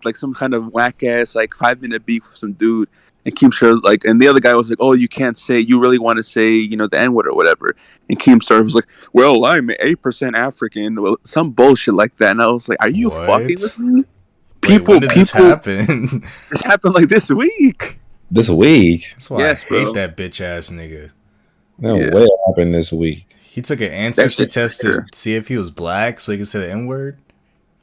like some kind of whack ass like 5 minute beef with some dude, and Keemstar like, and the other guy was like, "Oh, you can't say, you really want to say, the N word or whatever." And Keemstar was like, "Well, I'm 8% African," well, some bullshit like that. And I was like, "Are you fucking with What? me?" Wait, when did this People, happen? this happened like this week. This week? That's why I Yes, hate bro. that bitch ass nigga. No Yeah, way it happened this week. He took an that ancestry shit. test to see if he was black so he could say the N word.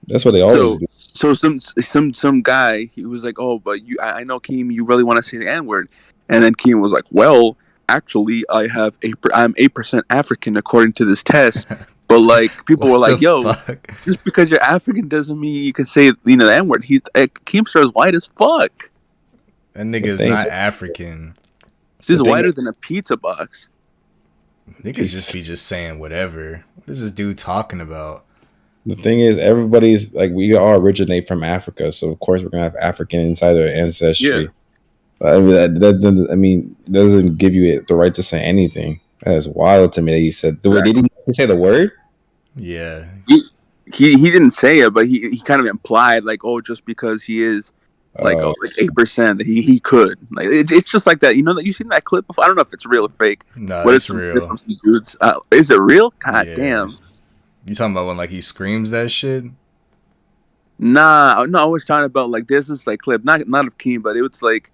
That's what they always So do. so some guy, he was like, "Oh, but I know, Keem, you really want to say the N word," and then Keem was like, "Well, actually, I'm 8% African according to this test." But like people were What the like, "Yo, fuck? just because you're African doesn't mean you can say the N word." Keemstar is white as fuck. That nigga The is thing, not African. the He's thing whiter than a pizza box. Niggas just be just saying whatever. What is this dude talking about? The thing is, everybody's like, we all originate from Africa, so of course we're gonna have African inside our Yeah, ancestry. It doesn't give you the right to say anything. That is wild to me that he said. Wait, did exactly. he say the word? Yeah. He didn't say it, but he kind of implied like, oh, just because he is like, Uh, oh, like 8%, that he could, like, it's just like that. That you seen that clip before? I don't know if it's real or fake, No, but it's it's some clip real. from some dudes. Is it real? God Yeah. damn. You talking about when like he screams that shit? Nah, no, I was talking about like there's this like clip, not of Keem, but it was like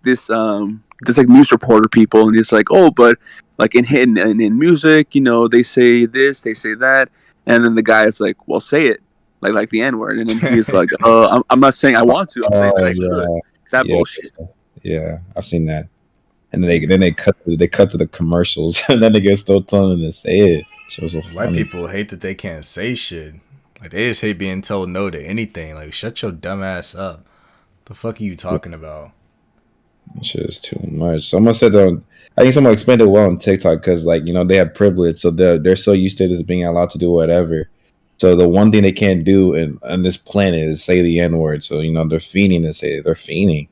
this like news reporter people, and it's like, oh, but like in music, they say this, they say that, and then the guy is like, well, say it, like the N word, and then he's like, I'm not saying I want to, I'm saying that I could. yeah, That yeah, bullshit. yeah. I've seen that. And then they cut to the commercials, and then they get still telling them to say it. It was so White funny. people hate that they can't say shit. Like they just hate being told no to anything. Like shut your dumb ass up. The fuck are you talking about? That shit is too much. Someone said that. I think someone explained it well on TikTok because, like, they have privilege, so they're so used to just being allowed to do whatever. So the one thing they can't do on this planet is say the N word. So they're fiending to say it. They're fiending.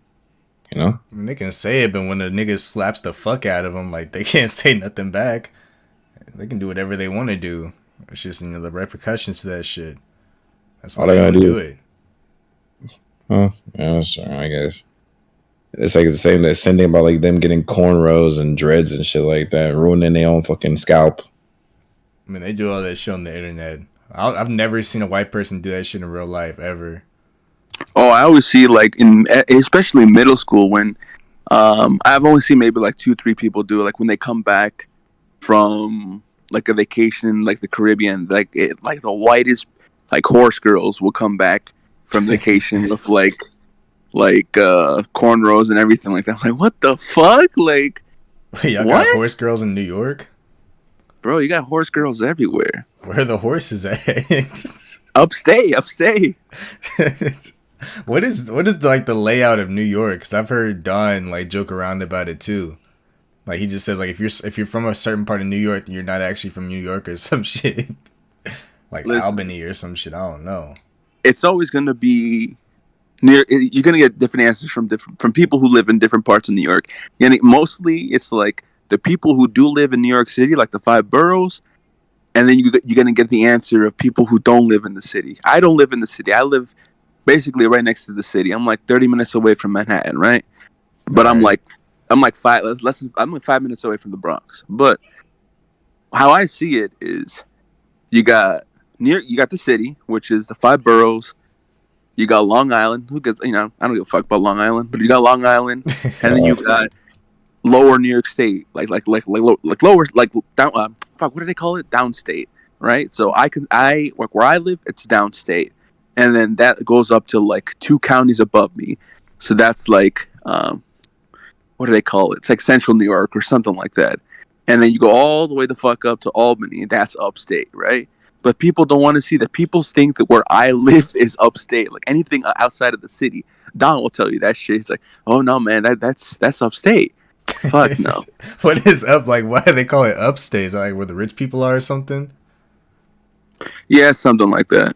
I mean, they can say it, but when the nigga slaps the fuck out of them, like they can't say nothing back. They can do whatever they want to do. It's just the repercussions to that shit. That's why All they they're don't gonna do do. it. Oh, yeah, that's true, I guess. It's like the same thing about like them getting cornrows and dreads and shit like that, ruining their own fucking scalp. I mean, they do all that shit on the internet. I've never seen a white person do that shit in real life ever. Oh, I always see like especially in middle school when I've only seen maybe like 2-3 people do it, like when they come back from like a vacation in like the Caribbean, like the whitest like horse girls will come back from vacation with cornrows and everything like that. I'm like, what the fuck? Like, Wait, y'all got what? horse girls in New York? Bro, you got horse girls everywhere. Where are the horses at? Upstate. What is like the layout of New York? Because I've heard Don like joke around about it too. Like he just says like if you're from a certain part of New York, you're not actually from New York or some shit. Like Listen, Albany or some shit. I don't know. it's always gonna be you're gonna get different answers from people who live in different parts of New York. And mostly it's like the people who do live in New York City, like the five boroughs, and then you're gonna get the answer of people who don't live in the city. I don't live in the city. I live basically right next to the city. I'm like 30 minutes away from Manhattan, right? All But right. I'm like I'm like 5 minutes away from the Bronx. But how I see it is you got the city, which is the five boroughs. You got Long Island. Who gets, I don't give a fuck about Long Island, but you got Long Island, and then Uh, you got lower New York State, like lower, like down. Fuck, what do they call it? Downstate, right? So I like where I live, it's downstate, and then that goes up to like 2 counties above me. So that's like what do they call it? It's like Central New York or something like that. And then you go all the way the fuck up to Albany, and that's upstate, right? But people don't want to see that. People think that where I live is upstate. Like anything outside of the city, Don will tell you that shit. He's like, "Oh no, man, that's upstate." Fuck no. What is up? Like why do they call it upstate? Like where the rich people are or something? Yeah, something like that.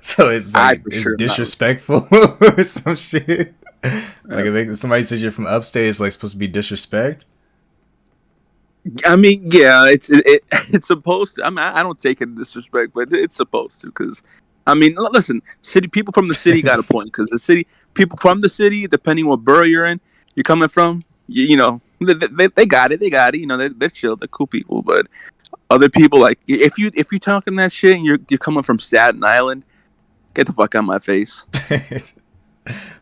So it's I like for it's sure am not. disrespectful or some shit. Like Uh, if somebody says you're from upstate, it's like supposed to be disrespect. I mean, yeah, it's supposed to. I mean, I don't take it in disrespect, but it's supposed to because I mean, listen, city people from the city got a point because the city people from the city, depending what borough you're coming from, you know, they got it, they got it. You know, they're chill, they're cool people. But other people, like if you talking that shit and you're coming from Staten Island, get the fuck out of my face,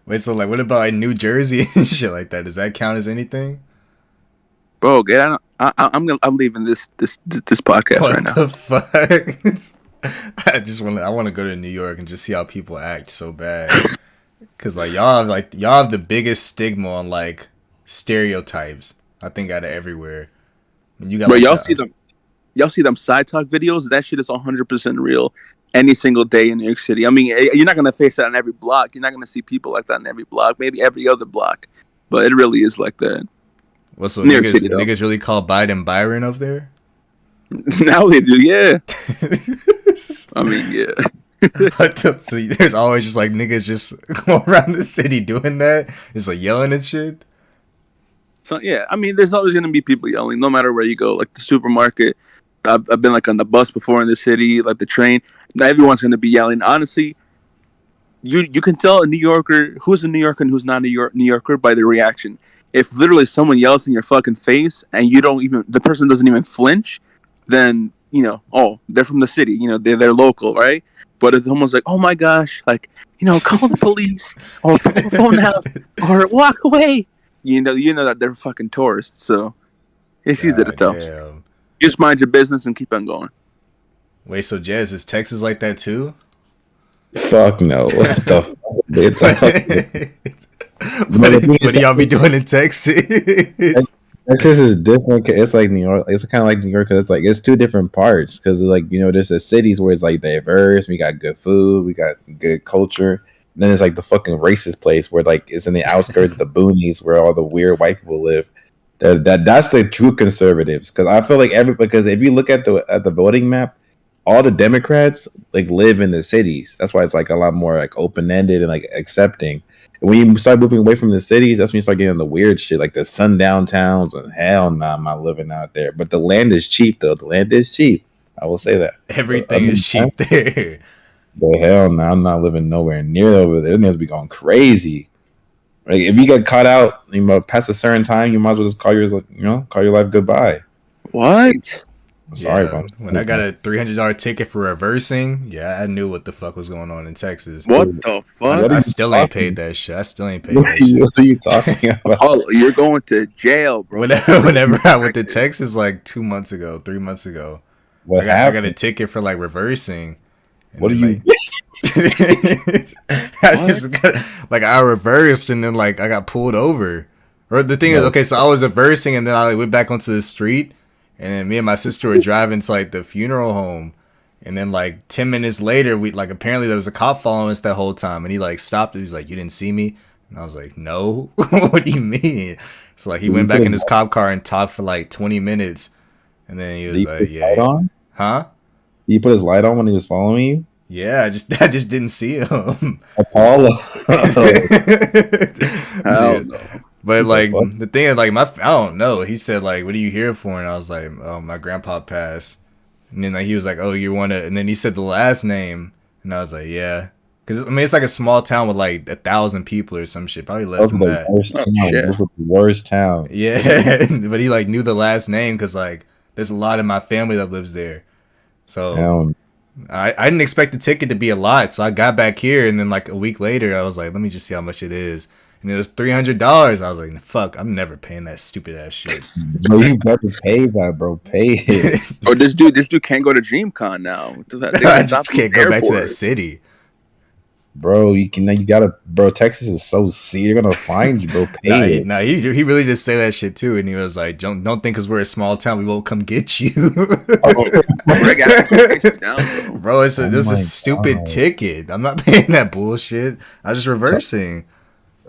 Wait, so like, what about like New Jersey and shit like that? Does that count as anything? bro. Get out. I'm leaving this podcast What right now. the fuck? I want to go to New York and just see how people act so bad. Cause y'all have the biggest stigma on like stereotypes. I think out of everywhere. You got Bro, like, y'all see them side talk videos? That shit is 100% real. Any single day in New York City. I mean, you're not gonna face that on every block. You're not gonna see people like that on every block. Maybe every other block, but it really is like that. what's so New York City, niggas really call Biden Byron up there? Now they do, yeah. I mean, yeah. So there's always just like niggas just going around the city doing that, just like yelling and shit. So yeah, I mean, there's always gonna be people yelling, no matter where you go. Like the supermarket, I've been like on the bus before in the city, like the train. Not everyone's gonna be yelling. Honestly, you can tell a New Yorker who's a New Yorker and who's not a New Yorker by their reaction. If literally someone yells in your fucking face and the person doesn't even flinch, then you know, oh, they're from the city. You know, they're local, right? But it's almost like, oh my gosh, like, you know, call the police or pull the phone out or walk away. You know that they're fucking tourists, so it's easy to tell. Damn. Just mind your business and keep on going. Wait, so Jazz, is Texas like that too? Fuck no. What the fuck? It's What do y'all be doing in Texas? Texas is different. It's like New York. It's kind of like New York because it's two different parts. Because like there's the cities where it's like diverse. We got good food. We got good culture. And then it's like the fucking racist place where like it's in the outskirts of the boonies where all the weird white people live. That's the true conservatives. Because I feel like because if you look at the voting map, all the Democrats like live in the cities. That's why it's like a lot more like open ended and like accepting. And when you start moving away from the cities, that's when you start getting the weird shit like the sundown towns. And hell no, I'm not living out there. But the land is cheap though. The land is cheap. I will say that Everything is cheap there. But hell no, I'm not living nowhere near over there. It needs to be going crazy. Like if you get caught out, past a certain time, you might as well just call your life goodbye. What? I'm sorry, Yeah, when I got a $300 ticket for reversing, yeah, I knew what the fuck was going on in Texas. What the fuck? I still ain't paid that shit. I still ain't paid What that are shit. you talking about? Oh, you're going to jail, bro. Whenever I went to Texas like 3 months ago, What I got happened? a ticket for like reversing. And What are then, you? I reversed and then like I got pulled over. Or the thing is, okay, so I was reversing and then I went back onto the street, and then me and my sister were driving to like the funeral home, and then like 10 minutes later, we like apparently there was a cop following us that whole time, and he like stopped. He's like, "You didn't see me?" And I was like, "No." What do you mean? So like he went back in his cop car and talked for like 20 minutes, and then he was like, "Yeah, on? huh?" Did he put his light on when he was following you? Yeah, I just didn't see him. Apollo. Hell no. But like What? the thing is, like I don't know. He said like, "What are you here for?" And I was like, "Oh, my grandpa passed." And then like he was like, "Oh, you want to?" And then he said the last name, and I was like, "Yeah," because I mean it's like a small town with like 1,000 people or some shit, probably less than that. shit. Those are the worst town. Yeah, but he like knew the last name because like there's a lot of my family that lives there. So Town. I didn't expect the ticket to be a lot, so I got back here, and then like a week later, I was like, "Let me just see how much it is." And it was $300. I was like, "Fuck, I'm never paying that stupid ass shit." Bro, you better pay that, bro. Pay it. Oh, this dude can't go to DreamCon now. I just can't go back to that city. Bro, you gotta, bro. Texas is so see. They're gonna find you, bro. Pay it. He really did say that shit too, and he was like, "Don't think because we're a small town, we won't come get you." Bro, it's a my stupid God. ticket. I'm not paying that bullshit. I was just reversing.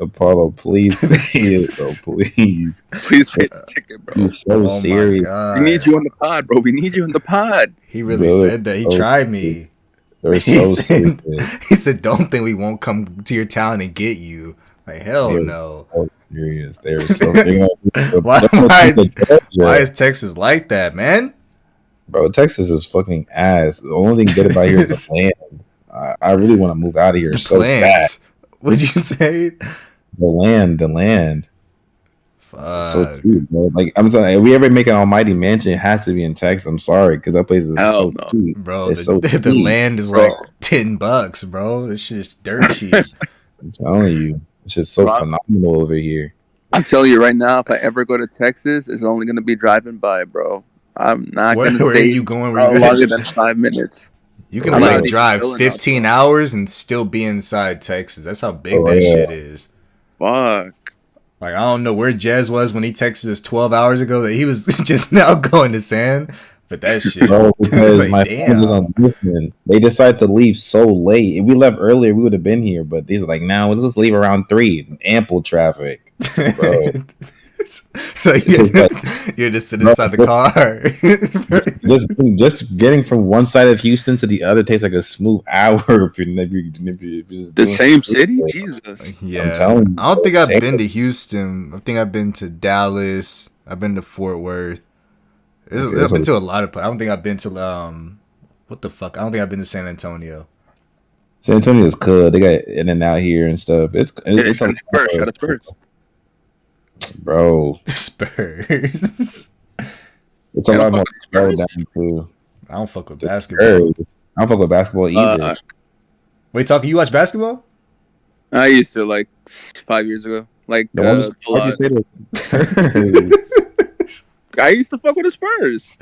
Apollo, please pay it, bro. Please. Please pay the ticket, bro. You're so Oh serious. my god, We need you on the pod, bro. We need you in the pod. he really Bro, said that. He so tried me. They're He so said- stupid. He said, "Don't think we won't come to your town and get you." Like hell They're no. so serious. They're so. They're Why why is Texas like that, man? Bro, Texas is fucking ass. The only thing good about here is the land. I really want to move out of here The so bad. plants. What'd you say? The land. It's so Fuck. cheap, bro. Like I'm saying, if we ever make an almighty mansion, it has to be in Texas. I'm sorry, because that place is Hell so no. cheap. Bro, It's so the cheap. land is Bro. like $10, bro. This shit's dirt cheap. I'm telling you, it's just so Bro. phenomenal over here. I'm telling you right now, if I ever go to Texas, it's only gonna be driving by, bro. I'm not Where gonna are stay you going? Where you longer than 5 minutes. You can I'm like not even drive chilling 15 outside. hours and still be inside Texas. That's how big Oh, that yeah. shit is. Fuck. Like, I don't know where Jez was when he texted us 12 hours ago that he was just now going to San, but that shit. Bro, because like, my damn. family doesn't listen. They decided to leave so late. If we left earlier, we would have been here. But these are like, now let's just leave around 3. Ample traffic, bro. So It's like, you're just sitting bro, inside the car. just getting from one side of Houston to the other takes like a smooth hour if you're just The doing same something. city? Jesus. Yeah. I'm telling you, I don't think bro, I've take been it. to Houston. I think I've been to Dallas. I've been to Fort Worth. Okay, I've been so to a lot of places. I don't think I've been to what the fuck? I don't think I've been to San Antonio. San Antonio is cool. They got in and out here and stuff. It's Shout out Spurs. Shout out Spurs. bro. Spurs. It's a You lot don't more fuck with Spurs? down too. I don't fuck with The basketball. Spurs. I don't fuck with basketball either. Wait, talking? You watch basketball? I used to like 5 years ago. Like The ones, a why'd you lot. say that? I used to fuck with the Spurs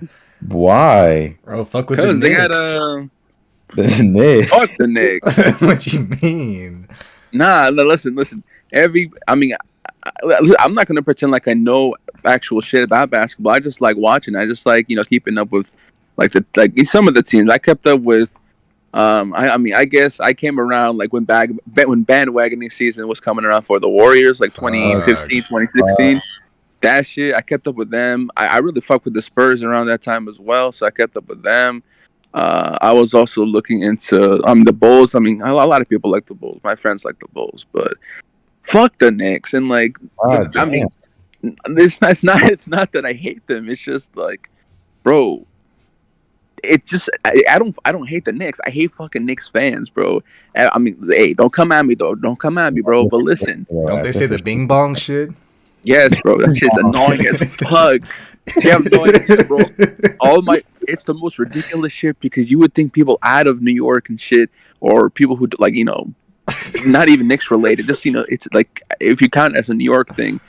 Why? Bro, fuck with the because they got Knicks. The Knicks. fuck the Knicks. What you mean? Nah, no, listen. I'm not gonna pretend like I know actual shit about basketball. I just like watching. I just like keeping up with like some of the teams. I kept up with. I guess I came around like when bandwagoning season was coming around for the Warriors, like 2015, 2016. That shit, I kept up with them. I really fucked with the Spurs around that time as well, so I kept up with them. I was also looking into the Bulls. I mean, a lot of people like the Bulls. My friends like the Bulls, but fuck the Knicks. And like, I mean, it's not that I hate them. It's just like, bro, it just I don't hate the Knicks. I hate fucking Knicks fans, bro. I mean, hey, don't come at me though. Don't come at me, bro. But listen, Don't they say the bing bong shit? yes, bro, that shit's annoying as fuck. You have no idea, bro. It's the most ridiculous shit because you would think people out of New York and shit, or people who like not even Knicks related. Just it's like if you count it as a New York thing,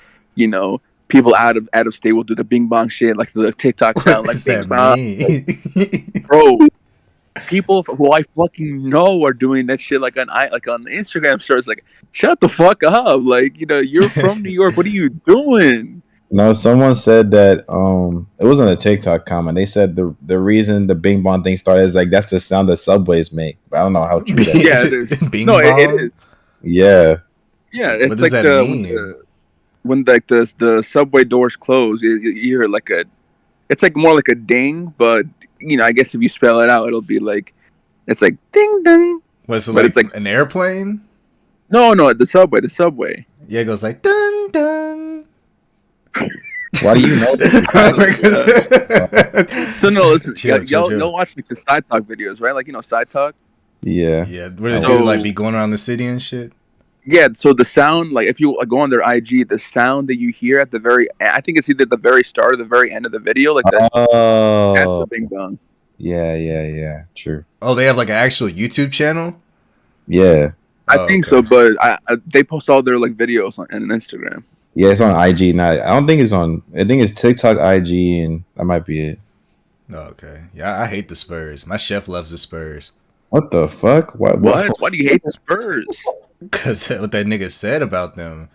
people out of state will do the bing bong shit, like the TikTok sound, like bing bong. Bro, people who I fucking know are doing that shit like on Instagram stories. Like, shut the fuck up! Like, you're from New York. What are you doing? No, someone said that it wasn't a TikTok comment. They said the reason the Bing Bong thing started is like that's the sound that subways make. But I don't know how true that is. Yeah, it is. Bing No, bong? it is. Yeah. Yeah, What it's does like that mean? when like the subway doors close, you hear like it's like more like a ding, but I guess if you spell it out, it'll be like it's like ding ding. What's it But like? it's like an airplane? no, the subway. Yeah, it goes like dun dun. Why do you know that? So no, listen, Chill. y'all watch like the side talk videos, right? Like side talk. Yeah. Yeah, where they So- do like be going around the city and shit. Yeah, so the sound, like if you go on their IG, the sound that you hear at the I think it's either the very start or the very end of the video, like that's Oh. the bing bong. Yeah. True. Oh, they have like an actual YouTube channel. Yeah. I think so, but they post all their like videos on Instagram. Yeah, it's on IG now. I don't think it's on. I think it's TikTok, IG, and that might be it. Oh, okay. Yeah, I hate the Spurs. My chef loves the Spurs. What the fuck? What? Why do you hate the Spurs? Cause what that nigga said about them.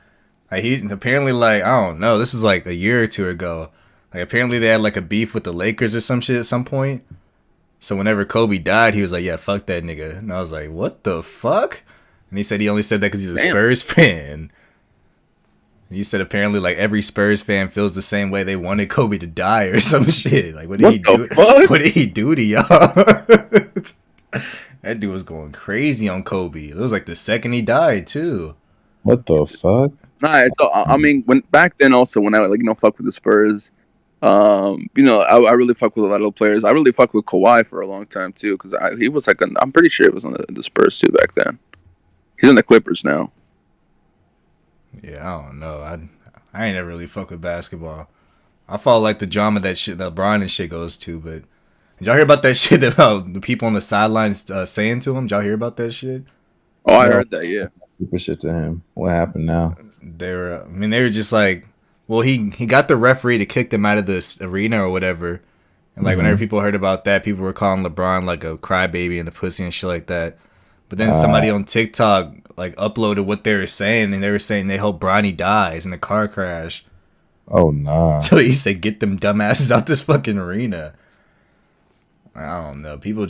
Like he's apparently like I don't know. This is like a year or two ago. Like apparently they had like a beef with the Lakers or some shit at some point. So whenever Kobe died, he was like, "Yeah, fuck that nigga." And I was like, "What the fuck?" And he said he only said that because he's a Damn. Spurs fan. And he said apparently like every Spurs fan feels the same way. They wanted Kobe to die or some shit. Like what did he do? Fuck? What did he do to y'all? That dude was going crazy on Kobe. It was like the second he died too. What the fuck? Nah, so I mean, when back then also when I fuck with the Spurs, I really fuck with a lot of players. I really fuck with Kawhi for a long time too, because he was like, I'm pretty sure he was on the Spurs too back then. He's in the Clippers now. Yeah, I don't know. I ain't never really fuck with basketball. I follow like the drama that shit that LeBron and shit goes to, but did y'all hear about that shit about the people on the sidelines saying to him? Did y'all hear about that shit? Oh, I heard that. Yeah. Super shit to him. What happened now? They were just like, well, he got the referee to kick them out of this arena or whatever. And like whenever people heard about that, people were calling LeBron like a crybaby and the pussy and shit like that. But then somebody on TikTok like uploaded what they were saying, and they were saying they hope Bronny dies in a car crash. Oh nah. So he said, "Get them dumbasses out this fucking arena." I don't know. People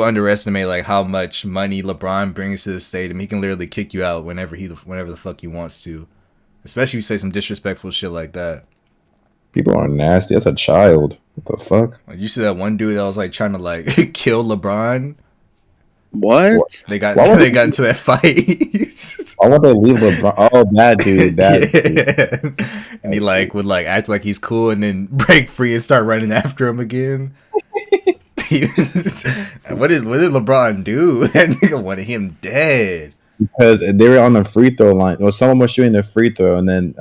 underestimate like how much money LeBron brings to the stadium. He can literally kick you out whenever the fuck he wants to, especially if you say some disrespectful shit like that. People are nasty. That's a child. What the fuck? Like, you see that one dude that was like trying to like kill LeBron. What? They got into that fight. Why would they leave LeBron? Oh, that dude. Dude. And he like would like act like he's cool and then break free and start running after him again. What did LeBron do? That nigga wanted him dead. Because they were on the free throw line. Well, someone was shooting the free throw, and then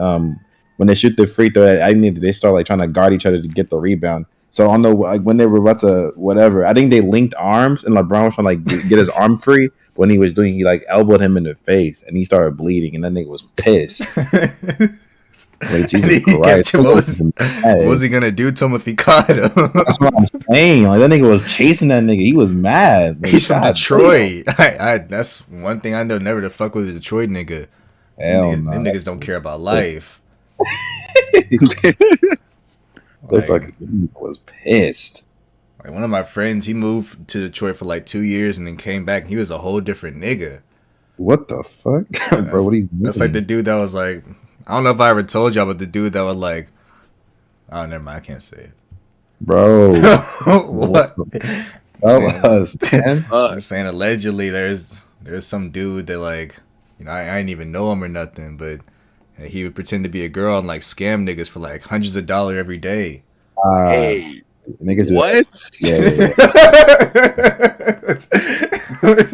when they shoot the free throw, they start like trying to guard each other to get the rebound. So on the when they were about to whatever, I think they linked arms, and LeBron was trying to like get his arm free. When he was doing, he like elbowed him in the face, and he started bleeding, and that nigga was pissed. Like, Jesus Christ. What was he gonna do to him if he caught him? That's what I'm saying. Like, that nigga was chasing that nigga. He was mad. Like, he's from Detroit. That's one thing I know. Never to fuck with a Detroit nigga. Hell them no. niggas don't care about life. The fucking was pissed. Like one of my friends, he moved to Detroit for like 2 years and then came back. And he was a whole different nigga. What the fuck, bro? What are you doing? That's like the dude that was like, I don't know if I ever told y'all, but the dude that was like, oh, never mind, I can't say it, bro. What? That was man. I'm saying allegedly, there's some dude that like, I didn't even know him or nothing, but he would pretend to be a girl and like scam niggas for like hundreds of dollars every day. Hey. Niggas do what? Yeah.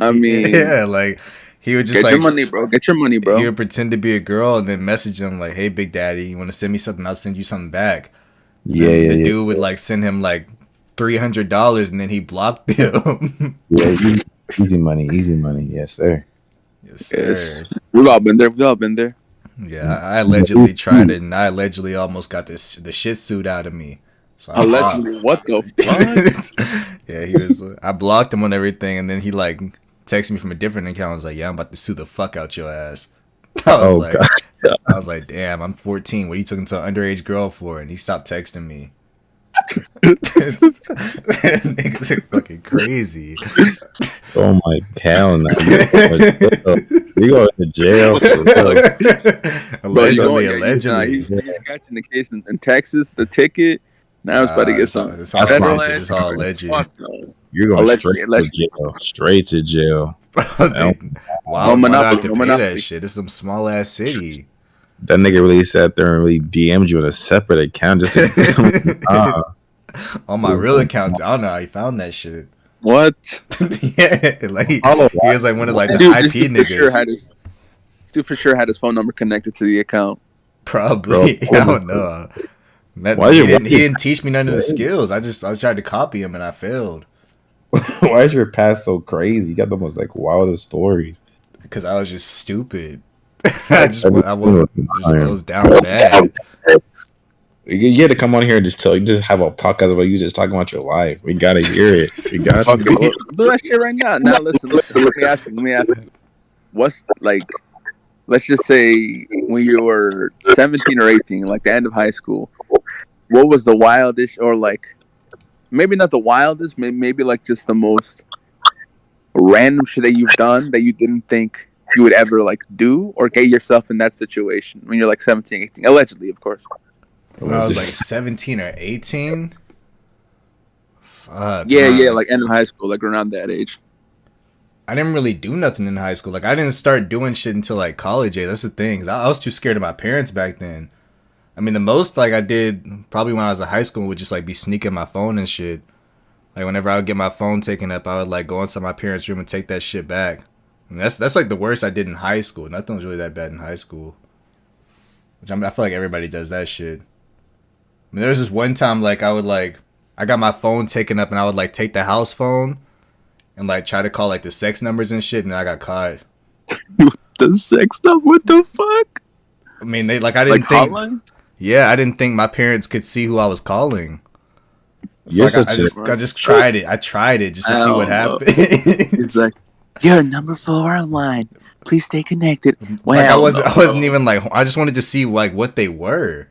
I mean, yeah, like he would just get like your money, bro. Get your money, bro. He would pretend to be a girl and then message them like, "Hey, Big Daddy, you want to send me something? I'll send you something back." The dude would like send him like $300 and then he blocked them. Yeah, easy money, yes, sir. Yes, sir. Yes. We've all been there. Yeah, I allegedly tried it, and I allegedly almost got the shit suit out of me. So allegedly, what the fuck? Yeah, I blocked him on everything, and then he like texted me from a different account. I was like, "Yeah, I'm about to sue the fuck out your ass." I was like, "Damn, I'm 14. What are you talking to an underage girl for?" And he stopped texting me. Niggas are fucking crazy. Oh my hell no! You go to jail. Allegedly. He's catching the case in Texas. The ticket. Now it's about to get some. It's all alleged. It's all alleged. You're going straight to jail. Wow, that shit. It's some small ass city. That nigga really sat there and really DM'd you on a separate account just on my real account. I don't know how he found that shit. What? Yeah, like he was like one of like the IP niggas. Dude for sure had his phone number connected to the account. Probably. I don't know. He didn't teach me none of the skills. I was trying to copy him and I failed. Why is your past so crazy? You got the most like wildest stories. Because I was just stupid. I was down bad. You had to come on here and just have a podcast about you just talking about your life. We gotta hear it. We gotta do that shit right now. Now listen. Let me ask you. What's like? Let's just say when you were 17 or 18, like the end of high school. What was the wildest, or like maybe not the wildest, maybe like just the most random shit that you've done that you didn't think you would ever like do or get yourself in that situation when you're like 17, 18, allegedly, of course. When I was like 17 or 18? Fuck. Yeah, like end of high school, like around that age. I didn't really do nothing in high school. Like I didn't start doing shit until like college age. That's the thing. I was too scared of my parents back then. I mean, the most like I did probably when I was in high school would just like be sneaking my phone and shit. Like whenever I would get my phone taken up, I would like go inside my parents' room and take that shit back. And that's like the worst I did in high school. Nothing was really that bad in high school. Which I feel like everybody does that shit. I mean, there was this one time like I got my phone taken up and I would like take the house phone and like try to call like the sex numbers and shit, and I got caught. The sex stuff? What the fuck? I mean, I didn't Like think. hotline? Yeah, I didn't think my parents could see who I was calling. So You're like, such a I just tried it. I tried it just to see what Hell no. happened. It's like, your number 4 online. Please stay connected. Well, like I no. wasn't even like I just wanted to see like what they were.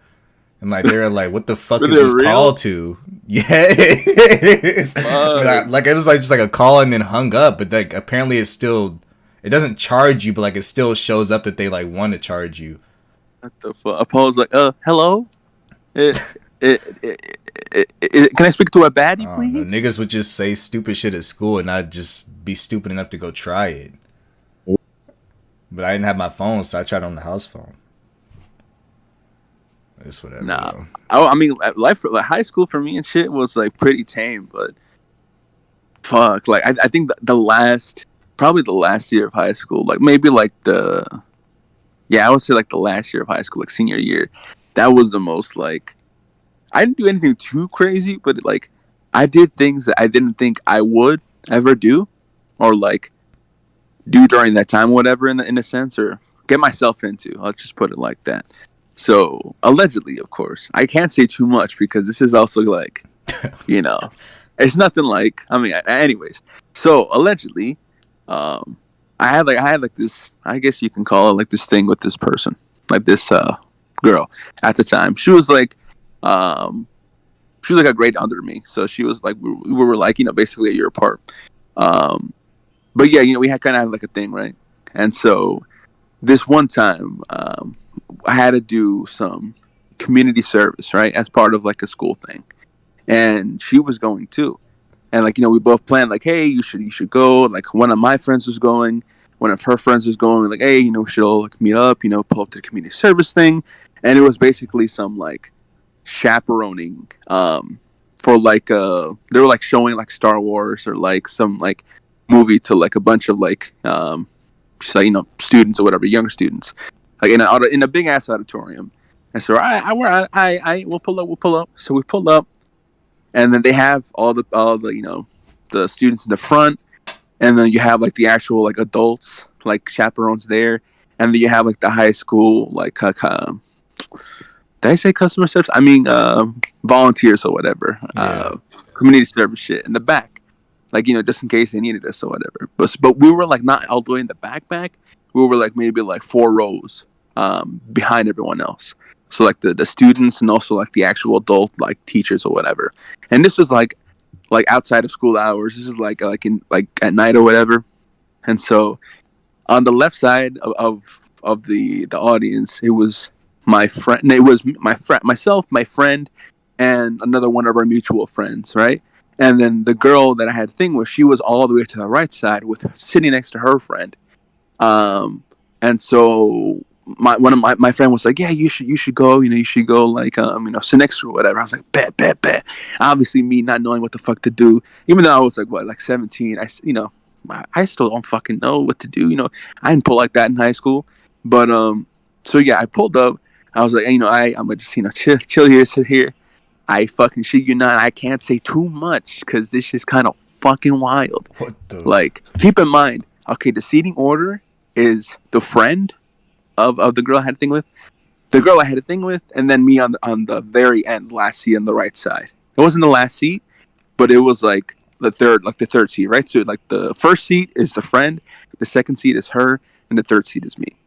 And like they were like, what the fuck Were is they this real? call to? Yes. Like it was like just like a call and then hung up, but like apparently it doesn't charge you, but like it still shows up that they like want to charge you. What the fuck? Paul's like, hello? Can I speak to a baddie, I don't please? know. Niggas would just say stupid shit at school and I'd just be stupid enough to go try it. But I didn't have my phone, so I tried on the house phone. It's whatever. Nah. Bro. I mean, life, like high school for me and shit was like pretty tame, but fuck, like I think probably the last year of high school, like maybe like I would say like the last year of high school, like senior year, that was the most like, I didn't do anything too crazy, but like I did things that I didn't think I would ever do, or like do during that time, whatever, in a sense, or get myself into. I'll just put it like that. So allegedly, of course, I can't say too much because this is also like, it's nothing like. I mean, anyways. So allegedly, I had like this. I guess you can call it like this thing with this person, like this girl at the time. She was like a grade under me, so she was like we were like basically a year apart. But yeah, we had kind of had like a thing, right? And so this one time, I had to do some community service, right, as part of like a school thing, and she was going too. And like we both planned like, hey, you should go. Like one of my friends was going, one of her friends was going. Like, hey, we should all like meet up. Pull up to the community service thing, and it was basically some like chaperoning for like they were like showing like Star Wars or like some like movie to like a bunch of like just like students or whatever, younger students, like in a big ass auditorium. And so I we'll pull up. So we pull up, and then they have all the the students in the front, and then you have like the actual like adults like chaperones there, and then you have like the high school like did I say customer service? I mean volunteers or whatever, community service shit in the back, like just in case they needed us or whatever. But we were like not all the way in the back. We were like maybe like 4 rows behind everyone else. So like the students and also like the actual adult like teachers or whatever. And this was like outside of school hours. This is like in like at night or whatever. And so on the left side of the audience, it was my friend. It was myself, my friend, and another one of our mutual friends, right? And then the girl that I had a thing with, she was all the way to the right side, sitting next to her friend. And so one of my friend was like, yeah, you should go, you should go like sit next to her or whatever. I was like, bet. Obviously, me not knowing what the fuck to do, even though I was like 17, I still don't fucking know what to do. I didn't pull like that in high school, but so yeah, I pulled up. I was like, I'm gonna just chill here, sit here. I fucking shit you not, I can't say too much because this is kind of fucking wild. What the? Like, keep in mind, okay, the seating order is the friend of the girl I had a thing with, and then me on the very end, last seat on the right side. It wasn't the last seat, but it was like the third seat, right? So like the first seat is the friend, the second seat is her, and the third seat is me.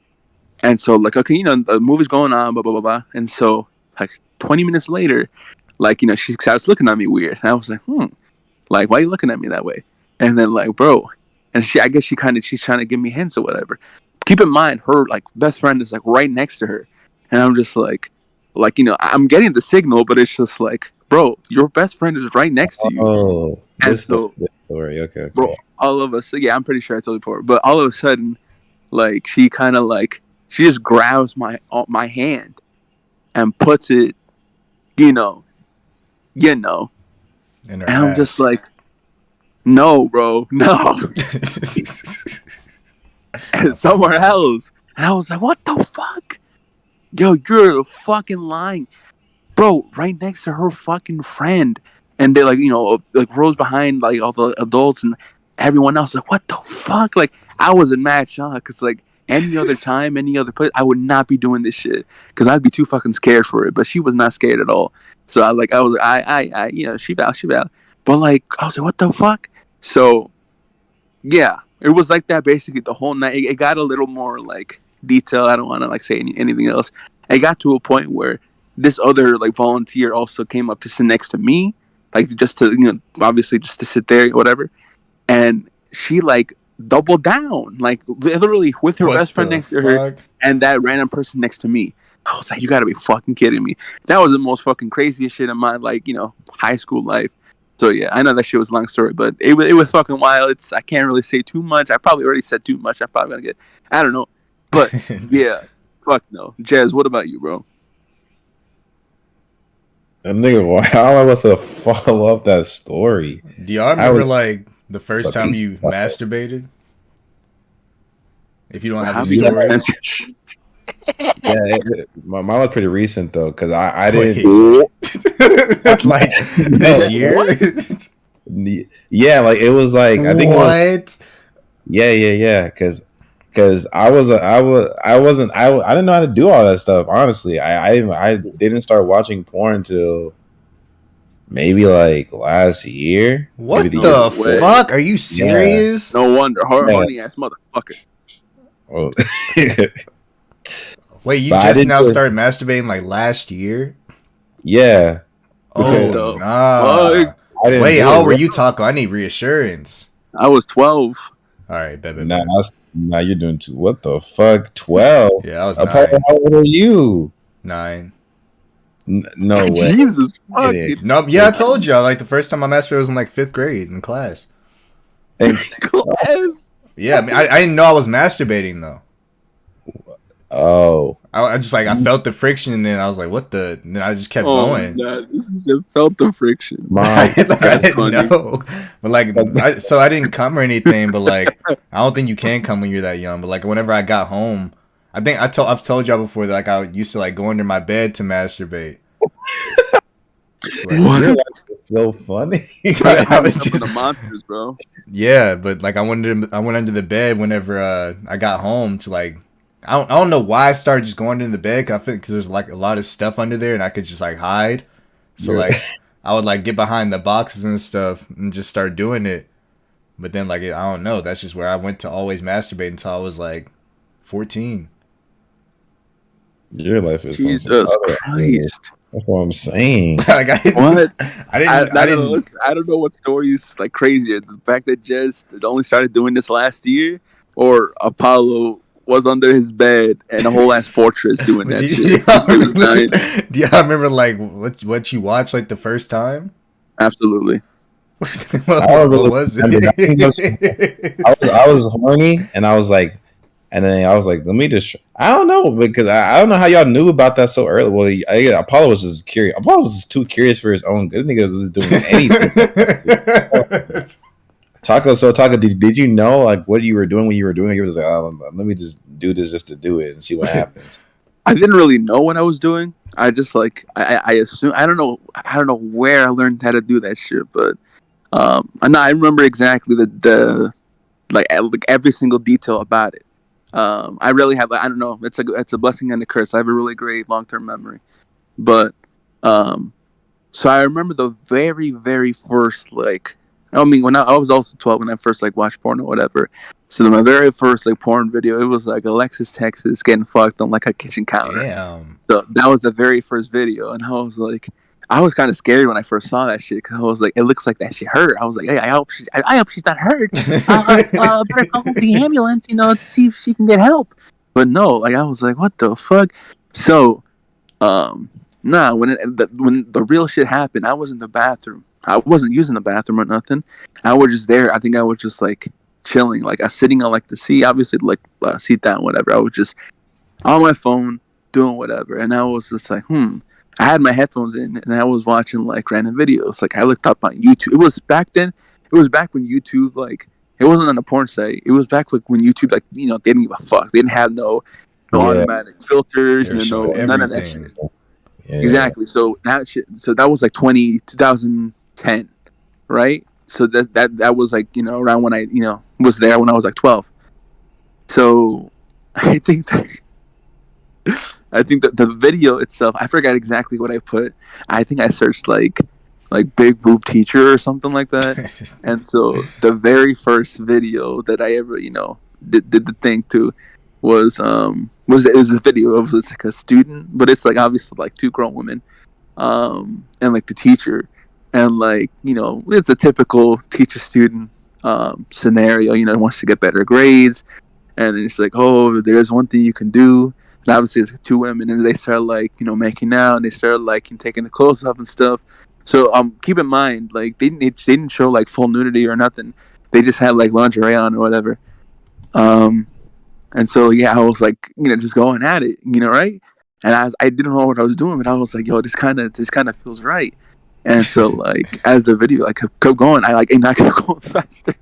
And so like, okay, the movie's going on, blah blah blah blah, and so like 20 minutes later, like she starts looking at me weird, and I was like, like, why are you looking at me that way? And then like, bro, and I guess she's trying to give me hints or whatever. Keep in mind, her like best friend is like right next to her, and I'm just like I'm getting the signal, but it's just like, bro, your best friend is right next to you. Oh, and so, this story, okay. Bro, all of us, yeah, I'm pretty sure I told you before, but all of a sudden, like she kind of like she just grabs my hand, and puts it, you know, In her and I'm just ass. like, no, bro, no, and somewhere else. And I was like, what the fuck? Yo, you're fucking lying. Bro, right next to her fucking friend. And they like, like rows behind like all the adults and everyone else. Like, what the fuck? Like, I was in mad shock because like any other time, any other place, I would not be doing this shit because I'd be too fucking scared for it. But she was not scared at all. So I was, she vowed. But like, I was like, what the fuck? So yeah, it was like that basically the whole night. It got a little more like detail. I don't want to like say anything else. It got to a point where this other like volunteer also came up to sit next to me, like just to obviously just to sit there, whatever. And she like doubled down, like literally with her What best friend the next to her fuck? and that random person next to me. I was like, you gotta be fucking kidding me. That was the most fucking craziest shit in my like high school life. So yeah, I know that shit was a long story, but it was fucking wild. I can't really say too much. I probably already said too much. I'm probably gonna get I don't know, but yeah, fuck no. Jazz, what about you, bro? And nigga, why all of us to follow up that story? Do y'all I remember was like the first time fucking you stuck. masturbated? If you don't have How a big story, transition? Yeah, mine was pretty recent though, because I didn't. Wait. Like this year? Yeah, like it was like I think it was, What? yeah, because I didn't know how to do all that stuff. Honestly, I didn't start watching porn till maybe like last year, What maybe the year the way. before. fuck? Are you serious? No wonder, Yeah. horny ass motherfucker. Well, Wait, you But I just didn't now do it. started masturbating like last year? yeah, Oh, the nah. fuck? I didn't. Wait, do how it, old were bro. you, Taco? I need reassurance. I was 12. All right, bet. Nah, you're doing too. What the fuck? 12. Yeah, I was Apart, 9. how old are you? 9. No way. Jesus Get fuck it. it. No, yeah, I told you. Like the first time I masturbated was in like 5th grade in class. And, Class. Yeah, I mean, I didn't know I was masturbating though. oh, I just like I felt the friction and then I was like, what the? And then I just kept Oh my going. god, this is it felt the friction. my. I That's didn't funny. know, but like, so I didn't come or anything. But like, I don't think you can come when you're that young. But like, whenever I got home, I think I've told y'all before that like I used to like go under my bed to masturbate. So, like, What? Your life is so funny. so I was Up just, in the monsters, bro. yeah, but like I went under the bed whenever I got home to like. I don't know why I started just going into the bed. Cause I think because there's like a lot of stuff under there and I could just like hide. So Yeah. like I would like get behind the boxes and stuff and just start doing it. But then like I don't know. That's just where I went to always masturbate until I was like 14. Your life is Jesus something other. Christ. That's what I'm saying. Like What? I didn't. I don't know what story's like crazier. The fact that Jez only started doing this last year, or Apollo was under his bed and a whole ass fortress doing that Do shit. y'all Since he was 9. remember, do y'all remember like what you watched like the first time? Absolutely. what was remember. it? I was horny, and I was like, let me just. I don't know because I don't know how y'all knew about that so early. Well, Apollo was just curious. Apollo was just too curious for his own good. Nigga was just doing anything. Taco, did you know like what you were doing when you were doing it? You were just like, oh, let me just do this just to do it and see what happens. I didn't really know what I was doing. I just like I assume I don't know where I learned how to do that shit, but I remember exactly the like every single detail about it. I really have I don't know, it's a blessing and a curse. I have a really great long-term memory. But so I remember the very, very first like I mean when I was also 12 when I first like watched porn or whatever. So my very first like porn video, it was like Alexis Texas getting fucked on like a kitchen counter. Damn. So that was the very first video, and I was kind of scared when I first saw that shit because I was like, it looks like that shit hurt. I was like, hey, I hope she's not hurt. Better call the ambulance, to see if she can get help. But no, like I was like, what the fuck? So, when the real shit happened, I was in the bathroom. I wasn't using the bathroom or nothing. I was just there. I think I was just like chilling, like I was sitting on like the seat, obviously like seat down, whatever. I was just on my phone doing whatever, and I was just like, I had my headphones in, and I was watching like random videos. Like I looked up on YouTube. It was back then. It was back when YouTube like it wasn't on a porn site. It was back like when YouTube like they didn't give a fuck. They didn't have no automatic filters, They're showing none of that everything. shit. Yeah. Exactly. So that was like 2010, right? So that was like around when I was there when I was like 12. So I think that the video itself, I forgot exactly what I put. I think I searched like big boob teacher or something like that. And so the very first video that I ever did the thing to was it was a video of like a student, but it's like obviously like two grown women, and like the teacher, and like it's a typical teacher student scenario. Wants to get better grades, and it's like, oh, there's one thing you can do. And obviously it's two women, and they start like making out, and they start like taking the clothes off and stuff. So keep in mind, like they didn't show like full nudity or nothing. They just had like lingerie on or whatever. And so I was like just going at it, right? And I didn't know what I was doing, but I was like, yo, this kind of feels right. And so like as the video like kept going, I kept going faster.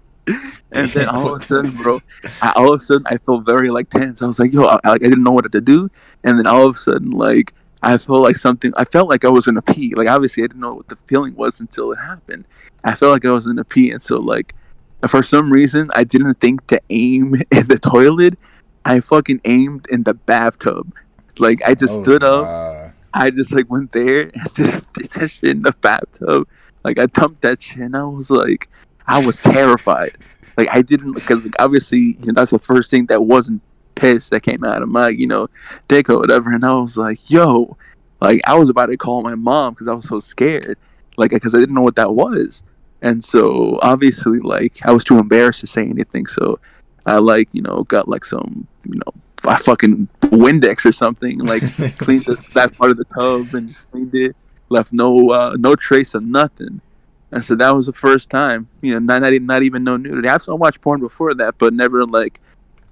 And then all of a sudden, bro, I felt very like tense. I was like, yo, I didn't know what to do. And then all of a sudden, like I felt like I was gonna pee. Like obviously I didn't know what the feeling was until it happened. I felt like I was gonna pee, and so like for some reason I didn't think to aim in the toilet. I fucking aimed in the bathtub. Like I just stood up. I just like went there and just did that shit in the bathtub. Like I dumped that shit, and I was terrified. Like I didn't, because like, obviously that's the first thing that wasn't piss that came out of my dick or whatever. And I was like, yo, like I was about to call my mom because I was so scared, like because I didn't know what that was. And so obviously like I was too embarrassed to say anything. So I like got like some a fucking Windex or something, like cleaned that part of the tub and just cleaned it, left no trace of nothing. And so that was the first time, not even no nudity. I've watched porn before that, but never like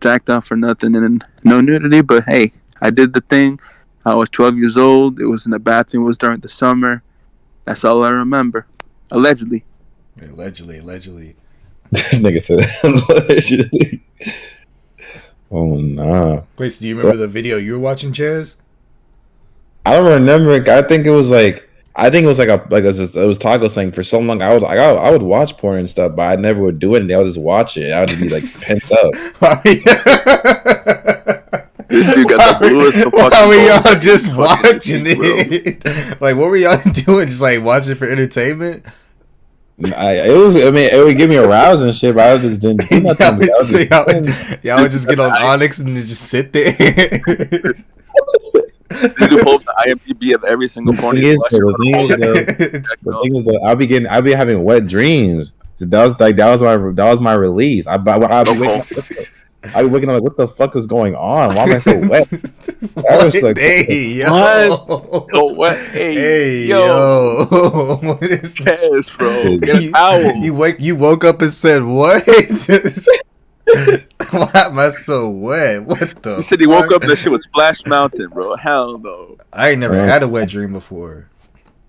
jacked off or nothing, and no nudity. But hey, I did the thing. I was 12 years old. It was in the bathroom. It was during the summer. That's all I remember. Allegedly. Allegedly. This nigga said allegedly. Oh nah. Wait, so do you remember the video you were watching, Chaz? I don't remember. I think it was like it was Taco saying for so long. I would watch porn and stuff, but I never would do it. And I would just watch it. I would be like pent up. This dude got the bluest. Why were y'all just watching it? Like, what were y'all doing? Just like watching it for entertainment? It would give me a rouse and shit, but I just didn't do nothing. Y'all would just get on Onyx and just sit there. You can pull up the IMDb of every single porn. The thing is, though, I'll be having wet dreams. So that was my release. I'd be waking up like, what the fuck is going on? Why am I so wet? I was like, hey, yo. What? Hey, yo. What is this, bro? Get a towel. You woke up and said, what? Why am I so wet? What the He said he woke up and that shit was Splash Mountain, bro. Hell no. I ain't never had a wet dream before.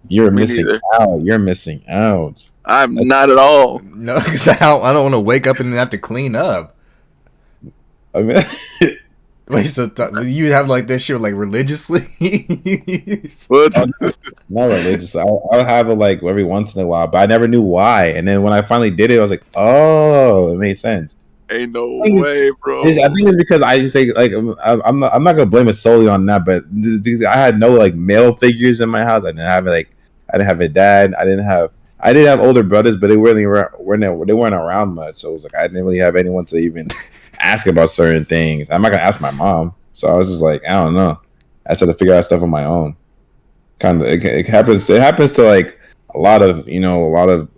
You're missing out. You're missing out. I'm not at all. No, because I don't want to wake up and then have to clean up. I mean, wait, so you have like that shit like religiously? What? Not religiously. I'll have it like every once in a while, but I never knew why. And then when I finally did it, I was like, oh, it made sense. Ain't no way, bro. I think it's because I say like I'm not gonna blame it solely on that, but because I had no like male figures in my house. I didn't have a dad. I did have older brothers, but they weren't around much. So it was like I didn't really have anyone to even ask about certain things. I'm not gonna ask my mom. So I was just like, I don't know. I just had to figure out stuff on my own. Kind of, it happens. It happens to like a lot of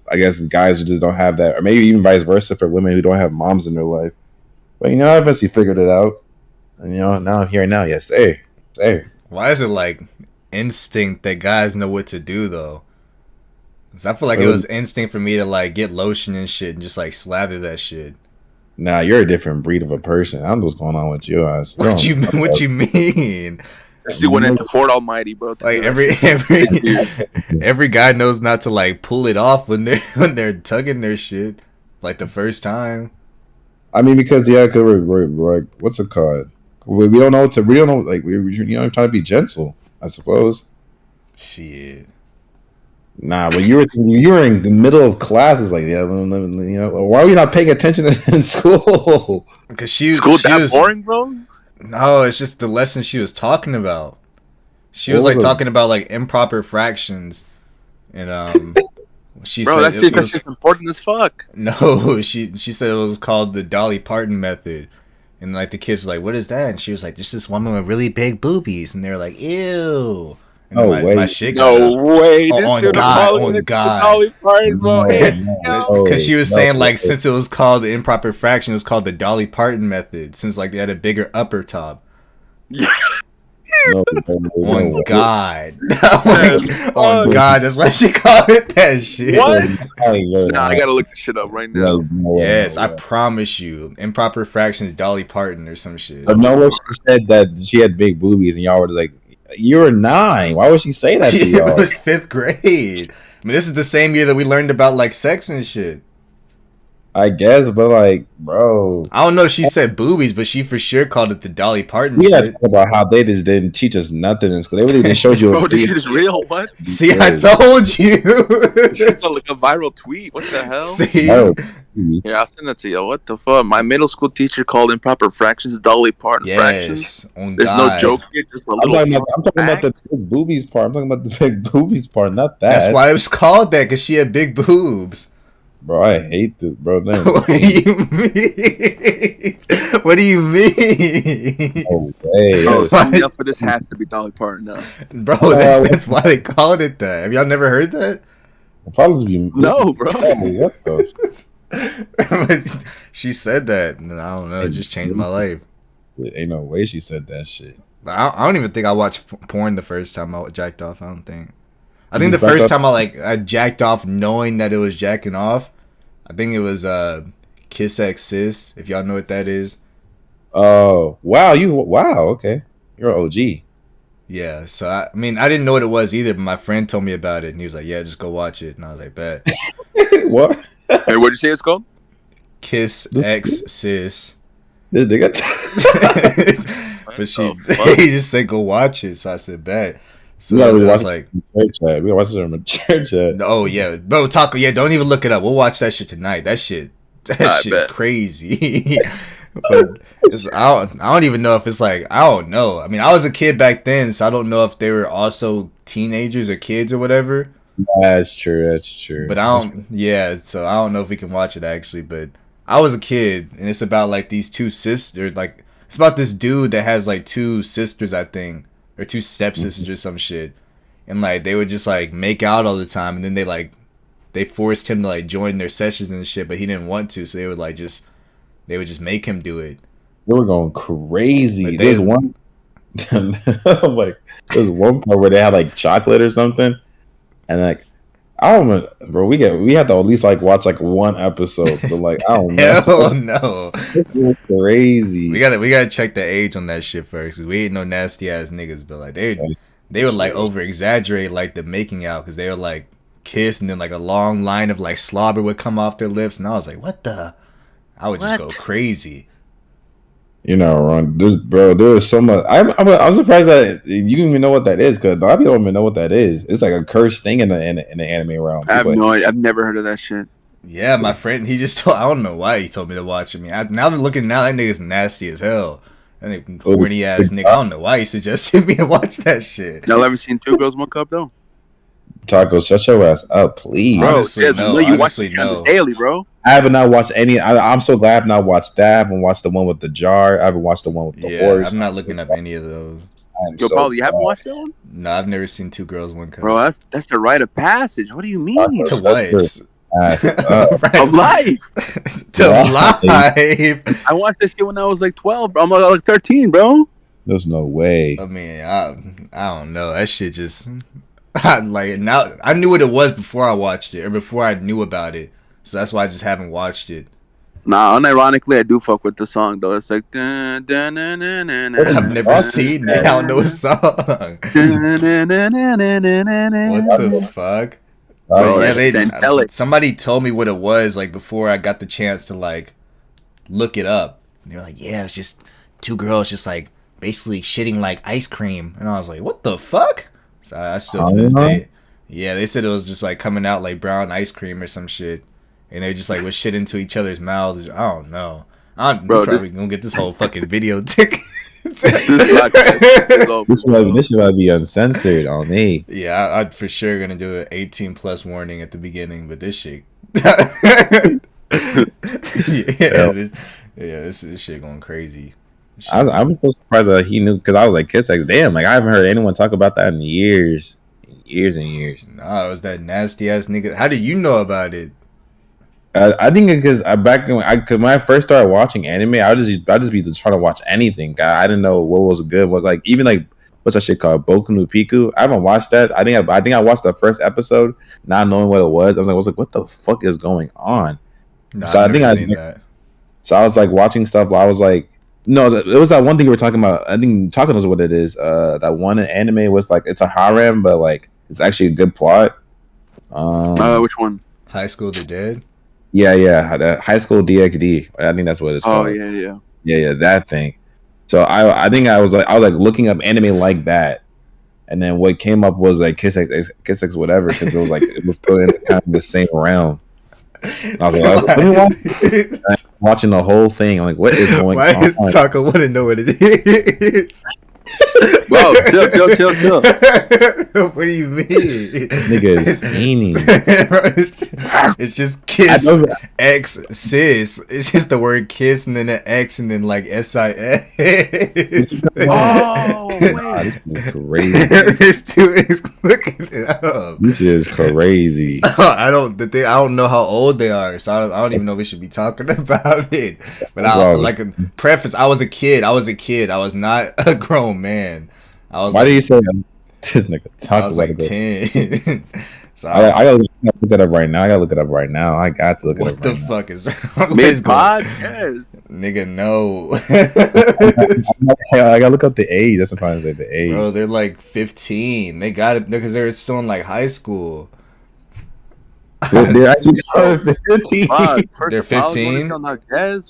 I guess guys who just don't have that, or maybe even vice versa for women who don't have moms in their life. But I eventually figured it out, and now I'm here now. Yes, sir. Why is it like instinct that guys know what to do though? Because I feel like it was instinct for me to like get lotion and shit and just like slather that shit. Nah, you're a different breed of a person. I don't know what's going on with your ass. What you mean? She went into Fort Almighty, bro. Like every guy knows not to like pull it off when they're tugging their shit like the first time. I mean, because cause we're what's it called? We don't know like we're trying to be gentle, I suppose. Shit. Nah, but you were in the middle of classes, like why are we not paying attention in school? Because she was boring, bro. No, it's just the lesson she was talking about. She was like talking about like improper fractions, and she bro, said that's just important as fuck. No, she said it was called the Dolly Parton method, and like the kids were like, "What is that?" And she was like, "There's this woman with really big boobies," and they were like, "Ew." And my shit got no way. On God. Dolly Parton, bro. Because she was saying like since it was called the improper fraction, it was called the Dolly Parton method. Since like they had a bigger upper top. On God. On God, that's why she called it that shit. What? Nah, I gotta look this shit up right now. Yes, I promise you. Improper fractions, Dolly Parton or some shit. But no one said that she had big boobies, and y'all were like, "You were 9. Why would she say that to y'all?" It was 5th grade. I mean, this is the same year that we learned about like sex and shit. I guess, but like, bro, I don't know if she said boobies, but she for sure called it the Dolly Parton we shit. had to talk about how they just didn't teach us nothing in school. They really just showed you. Bro, this shit is real. What? See, I told you. It's like a viral tweet. What the hell? See? Yeah, I'll send that to you. What the fuck? My middle school teacher called improper fractions Dolly Parton fractions. On There's God. no joke here, just a little. I'm talking about the big boobies part. I'm talking about the big boobies part, not that. That's why it was called that, because she had big boobs. Bro, I hate this, bro. What do you mean? What do you mean? No way. Oh, signing up for this has to be Dolly Parton now. Bro, that's why they called it that. Have y'all never heard that? Probably no, bro. What the? She said that, and I don't know. It just changed my life. Ain't no way she said that shit. I don't even think I watched porn the first time I jacked off. I don't think. I think the first time I jacked off knowing that it was jacking off, I think it was Kiss X Sis, if y'all know what that is. Oh, wow. Okay. You're an OG. Yeah, so I mean, I didn't know what it was either, but my friend told me about it, and he was like, yeah, just go watch it. And I was like, bet. What? Hey, what'd you say it's called? Kiss X Sis. This nigga. But he just said, go watch it. So I said, bet. So I was like, we watch it on the church chat. Oh yeah, bro, Taco. Yeah, don't even look it up. We'll watch that shit tonight. That shit's crazy. But I don't even know if it's like, I don't know. I mean, I was a kid back then, so I don't know if they were also teenagers or kids or whatever. That's true. But I don't. Yeah, so I don't know if we can watch it actually. But I was a kid, and it's about like these two sisters. Like it's about this dude that has like 2 sisters, I think. Or 2 stepsisters or some shit. And like they would just like make out all the time, and then they forced him to like join their sessions and shit, but he didn't want to, so they would just make him do it. They were going crazy. Like There's one like there's one part where they had like chocolate or something. And like I don't know, bro. We have to at least like watch like one episode. But like I don't know. Hell no. It's crazy. We gotta check the age on that shit first, cause we ain't no nasty ass niggas. But like they would like over exaggerate like the making out, cause they would like kiss and then like a long line of like slobber would come off their lips, and I was like, what the? I would just go crazy. You know, Ron, there was so much. I'm surprised that you don't even know what that is, because a lot of people don't even know what that is. It's like a cursed thing in the anime realm. I have no idea. I've never heard of that shit. Yeah, my friend, he just told. I don't know why he told me to watch it. I mean, now that nigga's nasty as hell. That nigga, horny ass nigga. I don't know why he suggested me to watch that shit. Y'all ever seen 2 Girls, 1 Cup though? Taco, shut your ass up, please. Bro, Honestly, no. You watch it daily, bro. I have not watched any. I'm so glad I've not watched that. I haven't watched the one with the jar. I haven't watched the one with the horse. I'm not looking up any of those. Yo, Paul, you haven't watched that one? No, I've never seen 2 Girls, 1 Cup. Bro, that's the rite of passage. What do you mean? To what? Of life. To life. I watched this shit when I was like 12, bro. I'm like 13, bro. There's no way. I mean, I don't know. That shit just like now. I knew what it was before I watched it, or before I knew about it. So that's why I just haven't watched it. Nah, unironically, I do fuck with the song though. It's like dun, dun, dun, dun, dun, dun, I've never seen it. I don't know a song. dun, dun, dun, dun, dun, dun, What dun. the fuck? But Bro, yeah, it's angelic. somebody told me what it was like before I got the chance to like look it up. They're like, yeah, it's just two girls just like basically shitting like ice cream, and I was like, what the fuck? So I still to this day, yeah, they said it was just like coming out like brown ice cream or some shit, and they just like would shit into each other's mouths. I don't know. Bro, We probably gonna get this whole fucking video tick. this podcast go, This should be uncensored on me. Yeah, I'd for sure gonna do an 18 plus warning at the beginning, but this shit, this shit going crazy. I'm so surprised that he knew, because I was like, Kiss X, damn, like I haven't heard anyone talk about that in years and years. Nah, it was that nasty ass nigga. How did you know about it? I think because when I first started watching anime, I just be just trying to watch anything. I didn't know what was good. What like even like what's that shit called? Boku no Pico. I haven't watched that. I think I watched the first episode, not knowing what it was. I was like, what the fuck is going on? Nah, So I've never seen that. So I was like watching stuff. I was like, no, it was that one thing we were talking about. I think talking is what it is. That one anime was like it's a harem, but like it's actually a good plot. which one? High School the Dead. Yeah, the High School DxD. I think that's what it's called. Oh yeah. Yeah, that thing. So I think I was like looking up anime like that, and then what came up was like Kiss X whatever, because it was still in kind of the same realm. And I was like, let me watching the whole thing. I'm like, what is going on? Why is Taco want to know what it is? Bro, chill. What do you mean? This nigga is fiending. It's just Kiss X sis. It's just the word kiss and then an X and then like SIS. Oh, This is crazy. It's looking it up. This is crazy. I don't know how old they are, so I don't even know if we should be talking about it. But like a preface, I was a kid. I was not a grown man. Why do you say this nigga talk? I was like 10. So I gotta look it up right now. I got to look it up right now. I got to look it up. What the fuck is wrong? mid podcast? Nigga, no. I gotta look up the age. That's what I'm trying to say. The age. Bro, they're like 15. They got it because they're still in like high school. They're actually 15. They're 15?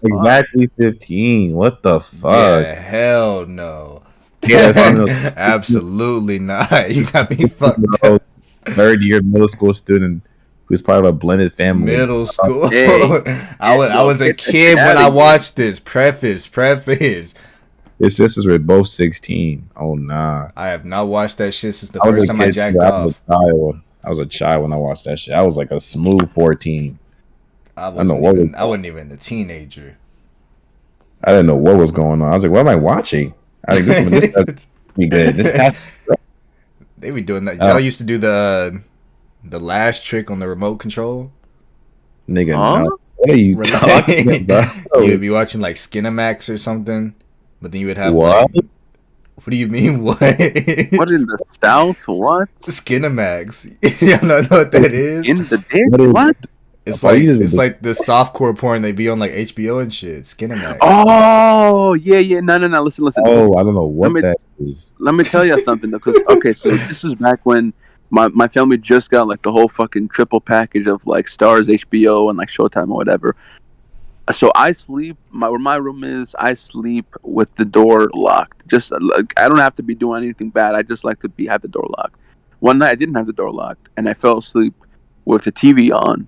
Exactly 15. What the fuck? Yeah, hell no. Yeah, absolutely not. You got me fucked up. Third year middle school student who's part of a blended family. Middle school. Hey. I was a kid when I watched this. Preface. His sisters were both 16. Oh nah. I have not watched that shit since the first time I jacked off. I was a child when I watched that shit. I was like a smooth 14. I wasn't even a teenager. I didn't know what was going on. I was like, what am I watching? I was like, this has to be good. They be doing that. Y'all used to do the last trick on the remote control. Nigga, no. What are you talking about? You would be watching like Skinamax or something, but then you would have what? Like, what do you mean? What? What in the South? What? Skinamax. You don't know what that is? In the dick? What? It's like the softcore porn they be on like HBO and shit. Skinamax. Oh yeah. No. Listen. Oh, I don't know what that is. Let me tell you something though, because okay, so this was back when my family just got like the whole fucking triple package of like Stars, HBO, and like Showtime or whatever. So I sleep where my room is. I sleep with the door locked. Just like I don't have to be doing anything bad. I just like to have the door locked. One night I didn't have the door locked, and I fell asleep with the TV on.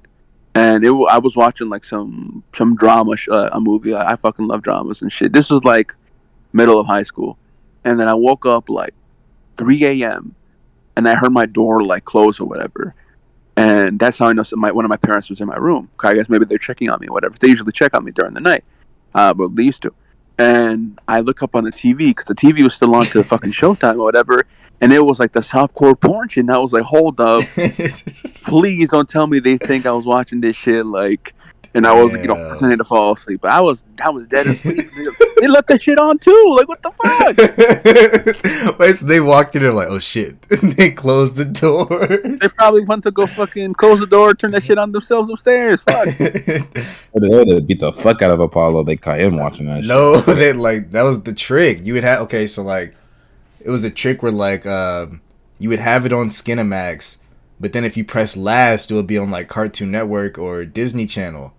And I was watching like some drama, a movie. I fucking love dramas and shit. This was like middle of high school, and then I woke up like 3 a.m. and I heard my door like close or whatever, and that's how I know one of my parents was in my room. I guess maybe they're checking on me or whatever. They usually check on me during the night, but they used to. And I look up on the TV because the TV was still on to fucking Showtime or whatever, and it was like the softcore porn shit. And I was like, hold up, please don't tell me they think I was watching this shit like and I was like, Damn. pretending to fall asleep, but I was dead asleep. They left that shit on too. Like, what the fuck? Wait, so they walked in there like, oh shit. And they closed the door. They probably went to go fucking close the door, turn that shit on themselves upstairs. Fuck. They would have beat the fuck out of Apollo. They caught him watching that shit. No, they like that was the trick. You would have okay, so like it was a trick where like you would have it on Skinamax, but then if you press last, it would be on like Cartoon Network or Disney Channel.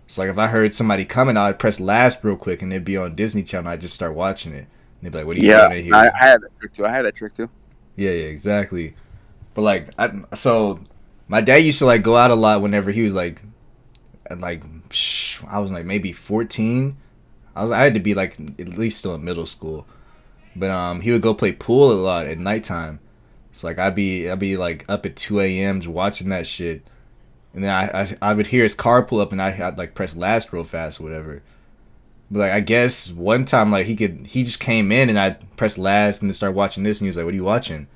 So like if I heard somebody coming, I'd press last real quick and it'd be on Disney Channel. I'd just start watching it. And they'd be like, "What are you doing in here?" I had that trick too. Yeah, exactly. But like, so my dad used to like go out a lot whenever he was like, I was like maybe 14. I had to be like at least still in middle school. But he would go play pool a lot at nighttime. So like I'd be like up at 2 a.m. watching that shit. And then I would hear his car pull up and I'd like press last real fast or whatever. But like I guess one time like he just came in and I pressed last and then started watching this and he was like, "What are you watching?"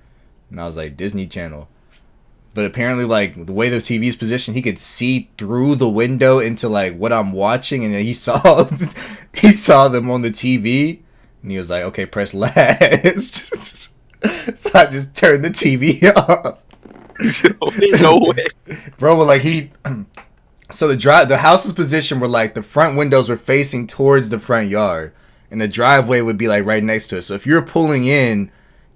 And I was like, "Disney Channel." But apparently like the way the TV's positioned, he could see through the window into like what I'm watching, and then he saw them on the TV and he was like, "Okay, press last." So I just turned the TV off. No way. Bro, like so the house's position were like the front windows were facing towards the front yard and the driveway would be like right next to it. So if you're pulling in,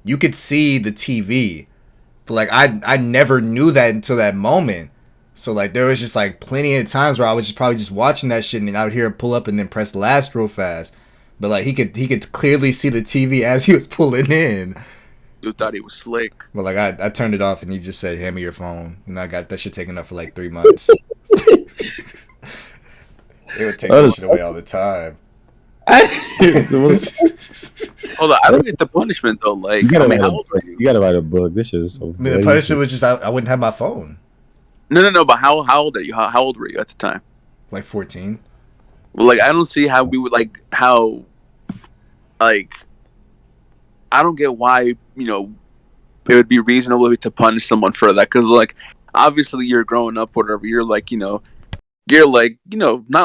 you could see the TV. But like I never knew that until that moment. So like there was just like plenty of times where I was just probably just watching that shit and I would hear it pull up and then press last real fast. But like he could clearly see the TV as he was pulling in. Dude thought he was slick. But like I turned it off and he just said, "Hand me your phone." And I got that shit taken up for like 3 months. They would take that shit away all the time. Hold on, I don't get the punishment though. Like, You gotta, how old are you? you gotta write a book. This shit is so. I mean, the punishment was just I wouldn't have my phone. No. But how old are you? How old were you at the time? Like 14. Well, like I don't see how we would like how, like, I don't get why it would be reasonable to punish someone for that, because like obviously you're growing up, whatever. You're like not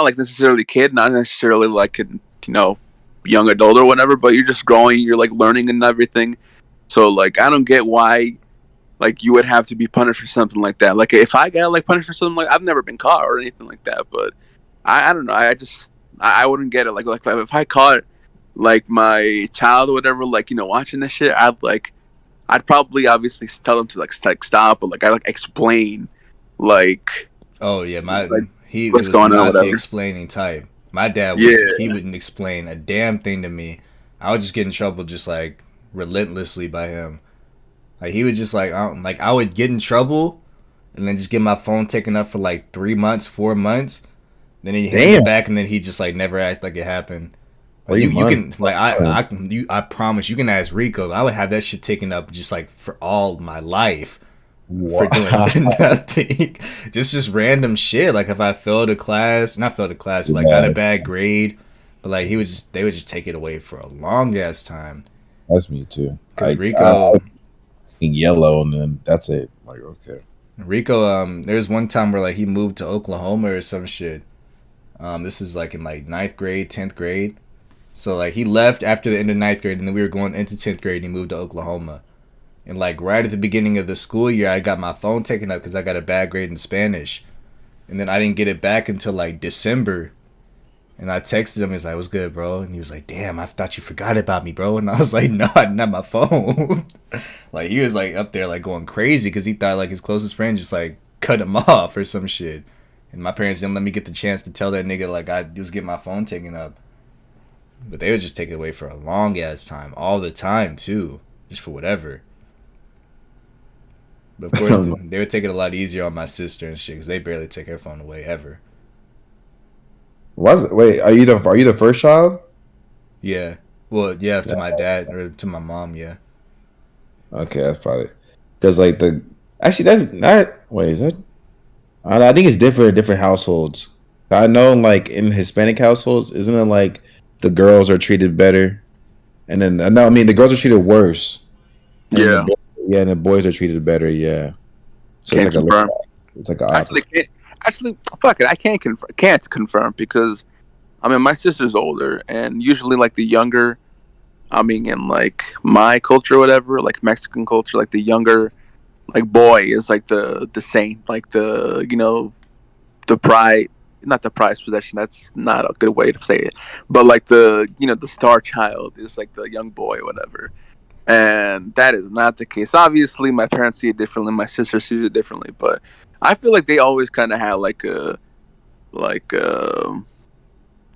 like necessarily kid, not necessarily like young adult or whatever, but you're just growing. You're like learning and everything. So like I don't get why like you would have to be punished for something like that. Like if I got like punished for something like I've never been caught or anything like that, but I don't know. I wouldn't get it. Like if I caught like my child or whatever, like watching this shit, I'd probably obviously tell them to like stop, but like I like explain like. Oh yeah, he what's was going on, not the whatever. explaining type. My dad he wouldn't explain a damn thing to me. I would just get in trouble just like relentlessly by him. Like he would just like I would get in trouble and then just get my phone taken up for like 3 months, 4 months. Then he'd hand it back and then he just like never act like it happened. Like, you can like I promise you can ask Rico. I would have that shit taken up just like for all my life. For doing nothing. just random shit. Like if I failed a class, not failed a class, but like got a bad grade, but like they would just take it away for a long ass time. That's me too. Because Rico yellow and then that's it. Like okay. Rico, there's one time where like he moved to Oklahoma or some shit. This is like in like 9th grade, 10th grade. So like he left after the end of 9th grade and then we were going into 10th grade and he moved to Oklahoma. And like right at the beginning of the school year, I got my phone taken up because I got a bad grade in Spanish. And then I didn't get it back until like December. And I texted him, he's like, "What's good, bro?" And he was like, "Damn, I thought you forgot about me, bro." And I was like, "No, not my phone." Like he was like up there like going crazy because he thought like his closest friend just like cut him off or some shit. And my parents didn't let me get the chance to tell that nigga like I was getting my phone taken up. But they would just take it away for a long ass time, all the time too, just for whatever. But of course, they would take it a lot easier on my sister and shit because they barely take her phone away ever. Wait, are you the first child? Yeah. Well, yeah, to my dad or to my mom, yeah. Okay, that's probably because like that's not. Wait, is that? I think it's different in different households. I know, like in Hispanic households, isn't it like the girls are treated better, and then no, I mean the girls are treated worse. Yeah. And the boys are treated better. Yeah. So Can't confirm. it's like a Actually, actually, fuck it, I can't confirm because I mean my sister's older, and usually like the younger, I mean in like my culture or whatever, like Mexican culture, like the younger like boy is like the saint, like the the pride, not the prize possession. That's not a good way to say it, but like the star child is like the young boy or whatever. And that is not the case. Obviously, my parents see it differently. My sister sees it differently, but I feel like they always kind of had like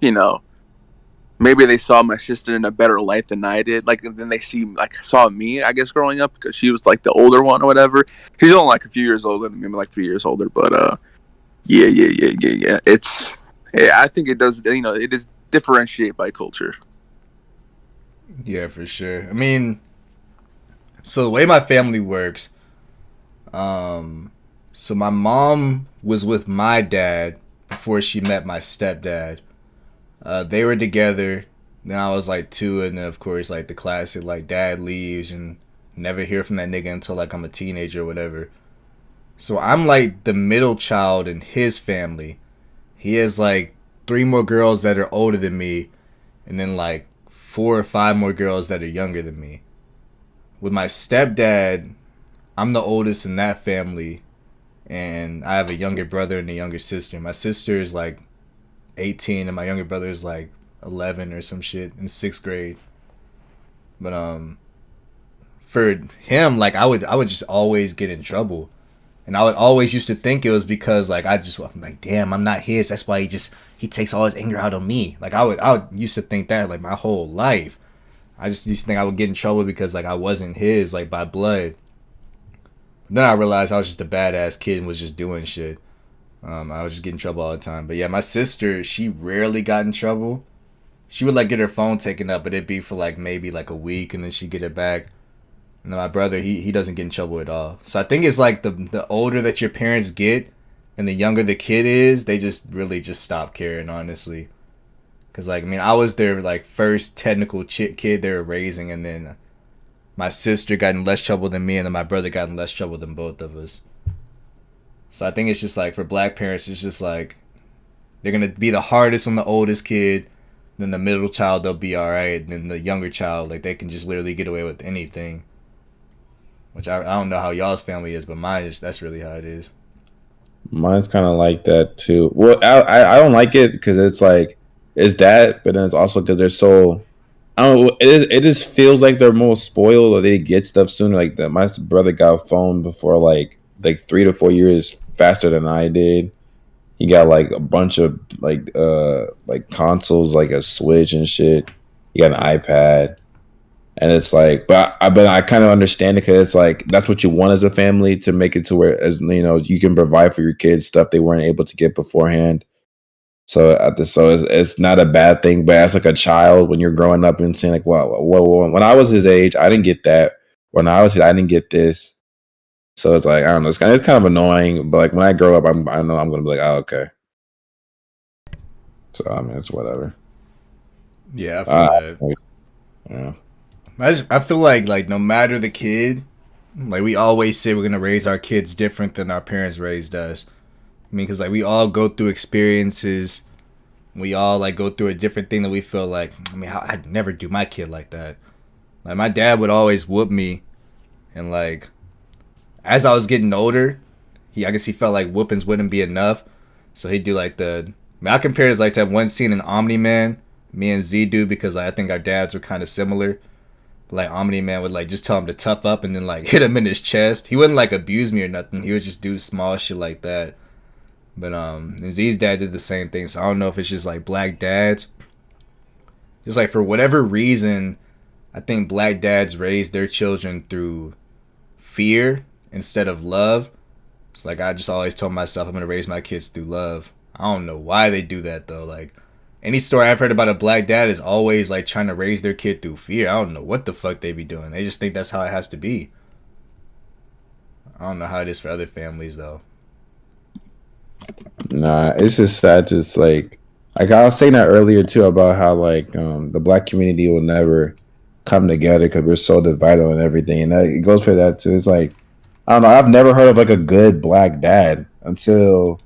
you know maybe they saw my sister in a better light than I did. Like then they saw me, I guess, growing up because she was like the older one or whatever. She's only like a few years older, maybe like 3 years older, but yeah. I think it does. It is differentiate by culture. Yeah, for sure. I mean, so the way my family works, um, so my mom was with my dad before she met my stepdad. They were together. Then I was like 2, and then of course like the classic like dad leaves and never hear from that nigga until like I'm a teenager or whatever. So I'm like the middle child in his family. He has like 3 more girls that are older than me, and then like 4 or 5 more girls that are younger than me. With my stepdad, I'm the oldest in that family, and I have a younger brother and a younger sister. My sister is like 18, and my younger brother is like 11 or some shit in 6th grade. But for him, like I would just always get in trouble. And I would always used to think it was because like I'm like, damn, I'm not his. That's why he takes all his anger out on me. Like I would used to think that like my whole life. I just used to think I would get in trouble because like I wasn't his like by blood. But then I realized I was just a badass kid and was just doing shit. I was just getting in trouble all the time. But yeah, my sister, she rarely got in trouble. She would like get her phone taken up, but it'd be for like maybe like a week, and then she'd get it back. No, my brother, he doesn't get in trouble at all. So I think it's like the older that your parents get and the younger the kid is, they just really just stop caring, honestly. Because, like, I mean, I was their, like, first technical kid they were raising, and then my sister got in less trouble than me, and then my brother got in less trouble than both of us. So I think it's just, like, for black parents, it's just, like, they're going to be the hardest on the oldest kid, then the middle child, they'll be alright, and then the younger child, like, they can just literally get away with anything. Which I don't know how y'all's family is, but mine is, that's really how it is. Mine's kind of like that too. Well, I don't like it because it's like it's that, but then it's also because they're so. I don't know. It just feels like they're more spoiled or they get stuff sooner. Like that, my brother got a phone before like 3 to 4 years faster than I did. He got like a bunch of like consoles, like a Switch and shit. He got an iPad. And it's like, but I kind of understand it because it's like that's what you want as a family to make it to where as you can provide for your kids stuff they weren't able to get beforehand. So it's not a bad thing, but as like a child when you're growing up and saying like, well, when I was his age, I didn't get that. When I was, I didn't get this. So it's like I don't know, it's kind of annoying. But like when I grow up, I know I'm gonna be like, oh okay. So I mean, it's whatever. Yeah, I feel that. Yeah. I feel like no matter the kid, like we always say we're gonna raise our kids different than our parents raised us. I mean, because like we all go through experiences, we all like go through a different thing that we feel like. I mean, I'd never do my kid like that. Like my dad would always whoop me, and like as I was getting older, I guess he felt like whoopings wouldn't be enough, so he'd do like I compare it like that one scene in Omni Man, me and Z do because like, I think our dads were kind of similar. Like Omni Man would like just tell him to tough up and then like hit him in his chest. He wouldn't like abuse me or nothing. He would just do small shit like that. But and Z's dad did the same thing. So I don't know if it's just like black dads. Just like for whatever reason, I think black dads raise their children through fear instead of love. It's like I just always told myself I'm gonna raise my kids through love. I don't know why they do that though. Like any story I've heard about a black dad is always like trying to raise their kid through fear. I don't know what the fuck they be doing. They just think that's how it has to be. I don't know how it is for other families though. Nah, it's just sad. Just like I was saying that earlier too about how like the black community will never come together because we're so divided on everything, and that it goes for that too. It's like I don't know. I've never heard of like a good black dad until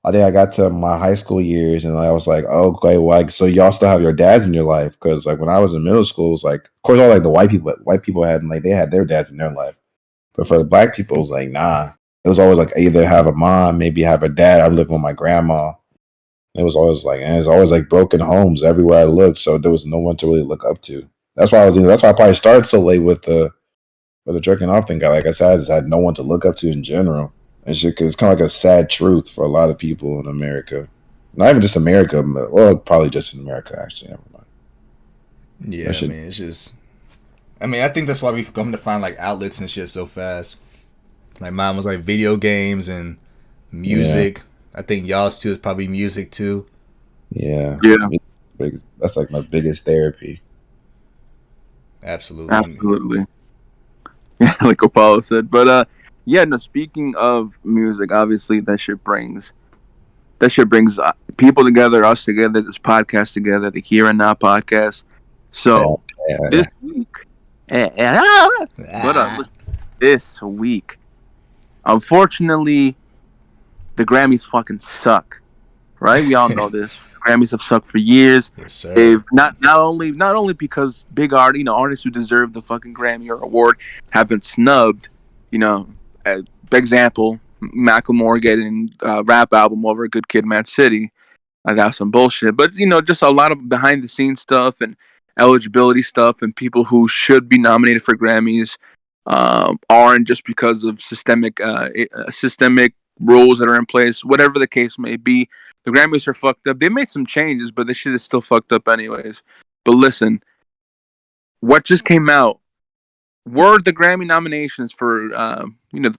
I think I got to my high school years, and I was like, oh, okay, well, like, so y'all still have your dads in your life? Because like when I was in middle school, it was like, of course, all like the white people had like they had their dads in their life, but for the black people, it was like, nah. It was always like either have a mom, maybe have a dad. I lived with my grandma. It was always like, and it's always like broken homes everywhere I looked, so there was no one to really look up to. That's why I was. That's why I probably started so late with the jerking off thing. Like I said, I just had no one to look up to in general. And shit, cause it's kind of like a sad truth for a lot of people in America. Not even just America, but, well, probably just in America. Actually, never mind. Yeah, That I shit. mean, it's just. I mean, I think that's why we've come to find like outlets and shit so fast. Like mine was like video games and Yeah, music. I think y'all's too is probably music too. yeah. Yeah, That's like my biggest therapy. Absolutely. absolutely. Yeah, like Apollo said. But yeah. No. Speaking of music, obviously that shit brings people together, us together, this podcast together, the Here and Now podcast. Yeah, So this yeah. week, but Ah. listen, this week, unfortunately, the Grammys fucking suck. Right? We all know this. Grammys have sucked for years. Yes, They've sir. not only because big artists who deserve the fucking Grammy or award have been snubbed. You know, example, Macklemore getting rap album over a Good Kid, Mad City. That's some bullshit. But just a lot of behind the scenes stuff and eligibility stuff, and people who should be nominated for Grammys aren't, just because of systemic rules that are in place. Whatever the case may be, the Grammys are fucked up. They made some changes, but the shit is still fucked up anyways. But listen, what just came out were the Grammy nominations for the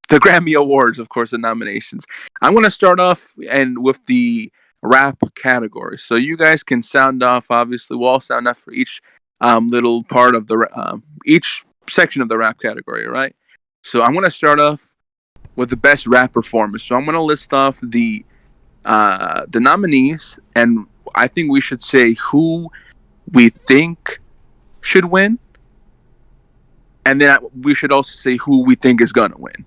Grammy Awards, of course, the nominations. I'm going to start off and with the rap category. So you guys can sound off. Obviously, we'll all sound off for each little part of each section of the rap category. All right. So I'm going to start off with the best rap performance. So I'm going to list off the nominees, and I think we should say who we think should win, and then we should also say who we think is gonna win.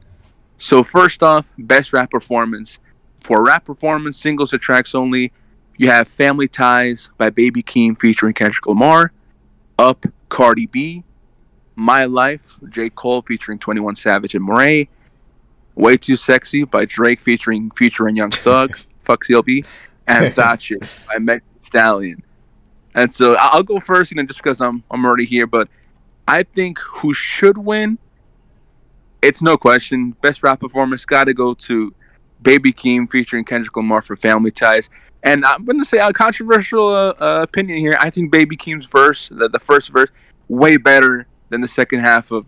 So first off, best rap performance. For rap performance, singles or tracks only, you have "Family Ties" by Baby Keem featuring Kendrick Lamar, "Up" Cardi B, "My Life" J. Cole featuring 21 Savage and Murray, "Way Too Sexy" by Drake featuring Future and Young Thug, fuck CLB, and "That Shit" by Meg Thee Stallion. And so I'll go first, just because I'm already here. But I think who should win, it's no question. Best rap performance got to go to Baby Keem featuring Kendrick Lamar for "Family Ties." And I'm going to say a controversial opinion here. I think Baby Keem's verse, the first verse, way better than the second half of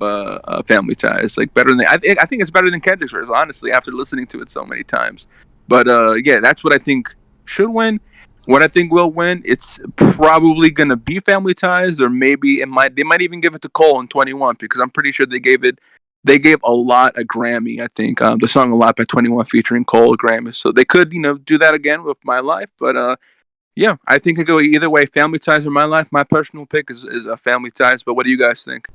"Family Ties. Like better than I think it's better than Kendrick's verse. Honestly, after listening to it so many times. But yeah, that's what I think should win. What I think will win, it's probably gonna be "Family Ties," or maybe they might even give it to Cole in 21, because I'm pretty sure they gave a lot a Grammy. I think the song "A Lot" by 21 featuring Cole a Grammy, so they could do that again with "My Life." But yeah, I think it could go either way. "Family Ties" or "My Life." My personal pick is a "Family Ties." But what do you guys think?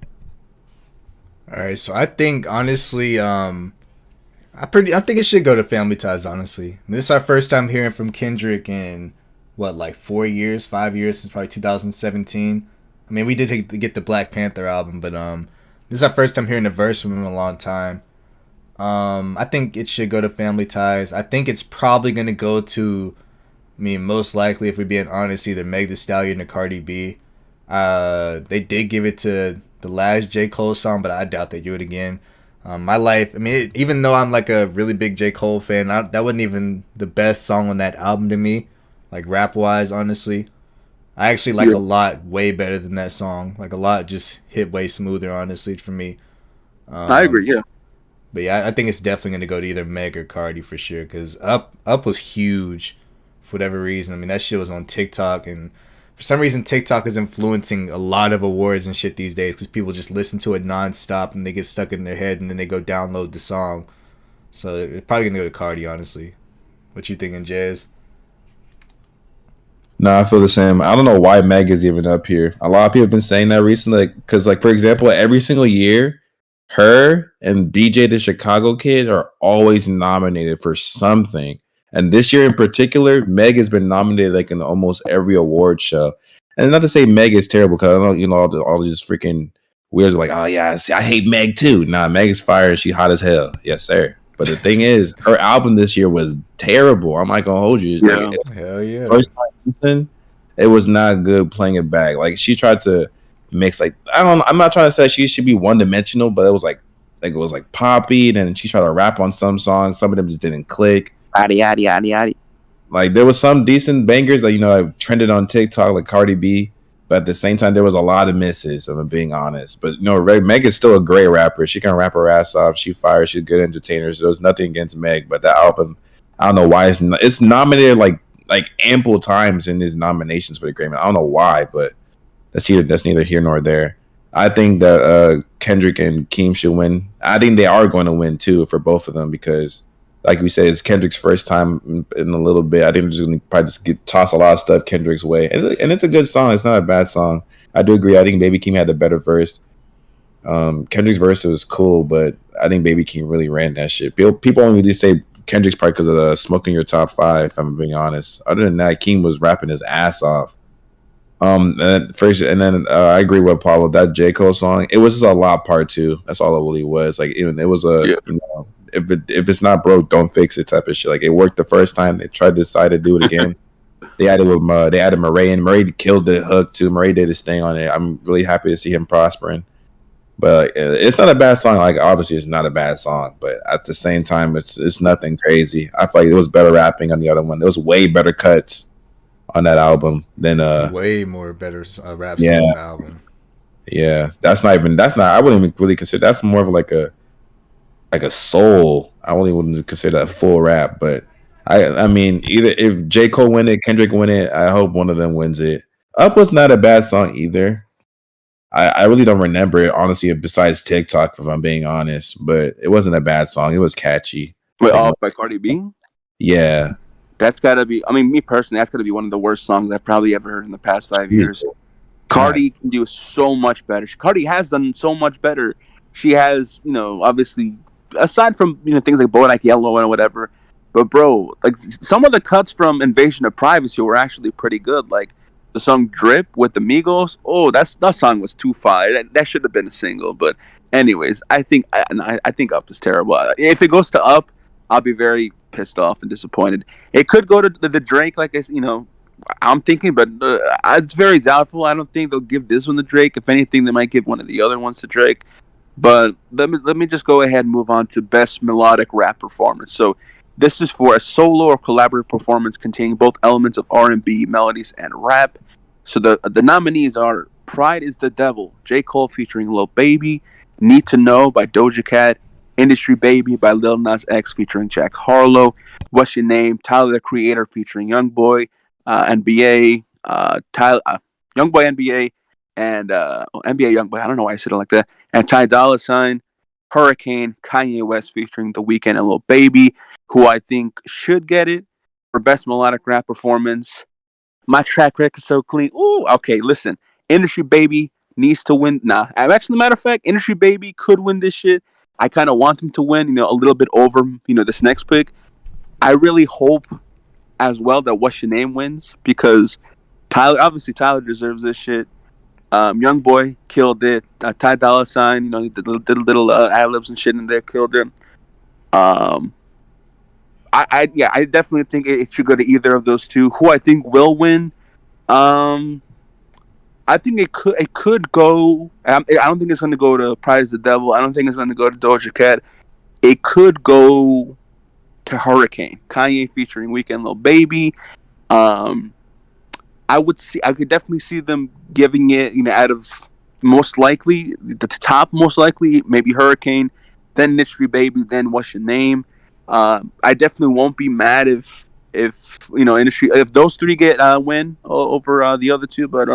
All right, so I think honestly, I think it should go to Family Ties. Honestly, I mean, this is our first time hearing from Kendrick in what, like 4 years, 5 years, since probably 2017. I mean, we did get the Black Panther album, but this is our first time hearing a verse from him in a long time. I think it should go to Family Ties. I think it's probably gonna go to, I mean, most likely, if we're being honest, either Meg Thee Stallion or Cardi B. They did give it to the last J. Cole song, but I doubt they do it again. My Life, I mean, even though I'm like a really big J. Cole fan, that wasn't even the best song on that album to me, like rap wise, honestly. I actually like Yeah, a lot way better than that song. Like a lot just hit way smoother, honestly, for me. I Um, agree. Yeah, but yeah, I think it's definitely gonna go to either Meg or Cardi for sure. Cause Up was huge, for whatever reason. I mean, that shit was on TikTok, and for some reason, TikTok is influencing a lot of awards and shit these days. Cause people just listen to it nonstop and they get stuck in their head, and then they go download the song. So it's probably gonna go to Cardi, honestly. What you thinking, Jazz? No, I feel the same. I don't know why Meg is even up here. A lot of people have been saying that recently, because, like, for example, every single year, her and BJ the Chicago Kid are always nominated for something, And this year in particular, Meg has been nominated like in almost every award show. And not to say Meg is terrible, because I know all these freaking weirdos are like, oh yeah, I hate Meg too. Nah, Meg is fire. She hot as hell. Yes, sir. But the thing is, her album this year was terrible. I'm not gonna hold you. Yeah. Like, Hell yeah. first time listen, it was not good playing it back. Like she tried to mix like I'm not trying to say she should be one dimensional, but it was like it was like poppy, and then she tried to rap on some songs. Some of them just didn't click. Yaddy, yaddy, yaddy, yaddy. Like there was some decent bangers that have trended on TikTok, like Cardi B, but at the same time there was a lot of misses. If I'm being honest, but Meg is still a great rapper. She can rap her ass off. She fires. She's a good entertainer. So there's nothing against Meg, but that album, I don't know why it's nominated like ample times in these nominations for the Grammy. I don't know why, but that's neither here nor there. I think that Kendrick and Keem should win. I think they are going to win too for both of them because, like we said, it's Kendrick's first time in a little bit. I think they're just going to probably just toss a lot of stuff Kendrick's way, and it's a good song. It's not a bad song. I do agree. I think Baby Keem had the better verse. Kendrick's verse was cool, but I think Baby Keem really ran that shit. People only really say Kendrick's part because of the Smoking Your Top 5, if I'm being honest. Other than that, Keem was rapping his ass off. And then I agree with Paulo. That J. Cole song, it was just a lot part 2. That's all it really was. Like even it was if it's not broke, don't fix it type of shit. Like it worked the first time. They tried to decide to do it again. They added Murray, and Murray killed the hook too. Murray did his thing on it. I'm really happy to see him prospering. But it's not a bad song. Like obviously, it's not a bad song. But at the same time, it's nothing crazy. I feel like it was better rapping on the other one. There was way better cuts on that album than way more better rap songs on the album. Yeah, that's not. I wouldn't even really consider that's more of like a soul. I wouldn't consider that a full rap. But I mean, either if J. Cole win it, Kendrick win it, I hope one of them wins it. Up was not a bad song either. I really don't remember it, honestly, besides TikTok, if I'm being honest. But it wasn't a bad song. It was catchy. Wait, by Cardi B? Yeah. That's got to be, I mean, me personally, that's got to be one of the worst songs I've probably ever heard in the past 5 years. Cardi can do so much better. Cardi has done so much better. She has, obviously, aside from, things like Bodak Yellow and whatever, but bro, like some of the cuts from Invasion of Privacy were actually pretty good. Like, the song Drip with the Migos, that song was too fire. That should have been a single. But anyways, I think Up is terrible. If it goes to Up, I'll be very pissed off and disappointed. It could go to the Drake, like I'm thinking, but it's very doubtful. I don't think they'll give this one to Drake. If anything, they might give one of the other ones to Drake. But let me just go ahead and move on to Best Melodic Rap Performance. So this is for a solo or collaborative performance containing both elements of R&B, melodies, and rap. So the nominees are Pride is the Devil, J. Cole featuring Lil Baby, Need to Know by Doja Cat, Industry Baby by Lil Nas X featuring Jack Harlow, What's Your Name, Tyler the Creator featuring Youngboy, NBA, Youngboy NBA, and NBA Youngboy, I don't know why I said it like that, and Ty Dolla $ign, Hurricane, Kanye West featuring The Weeknd and Lil Baby, who I think should get it for Best Melodic Rap Performance. My track record is so clean. Ooh, okay, listen. Industry Baby needs to win. Nah, actually, matter of fact, Industry Baby could win this shit. I kind of want him to win, a little bit over, this next pick. I really hope as well that What's Your Name wins because Tyler deserves this shit. Youngboy killed it. Ty Dolla $ign, he did little ad-libs and shit in there, killed it. I definitely think it should go to either of those two. Who I think will win, I think it could go. I don't think it's going to go to Prize the Devil. I don't think it's going to go to Doja Cat. It could go to Hurricane, Kanye featuring Weeknd, Lil Baby. I could definitely see them giving it. Out of most likely the top, most likely maybe Hurricane, then Industry Baby, then What's Your Name. I definitely won't be mad if Industry, if those three get win over the other two. But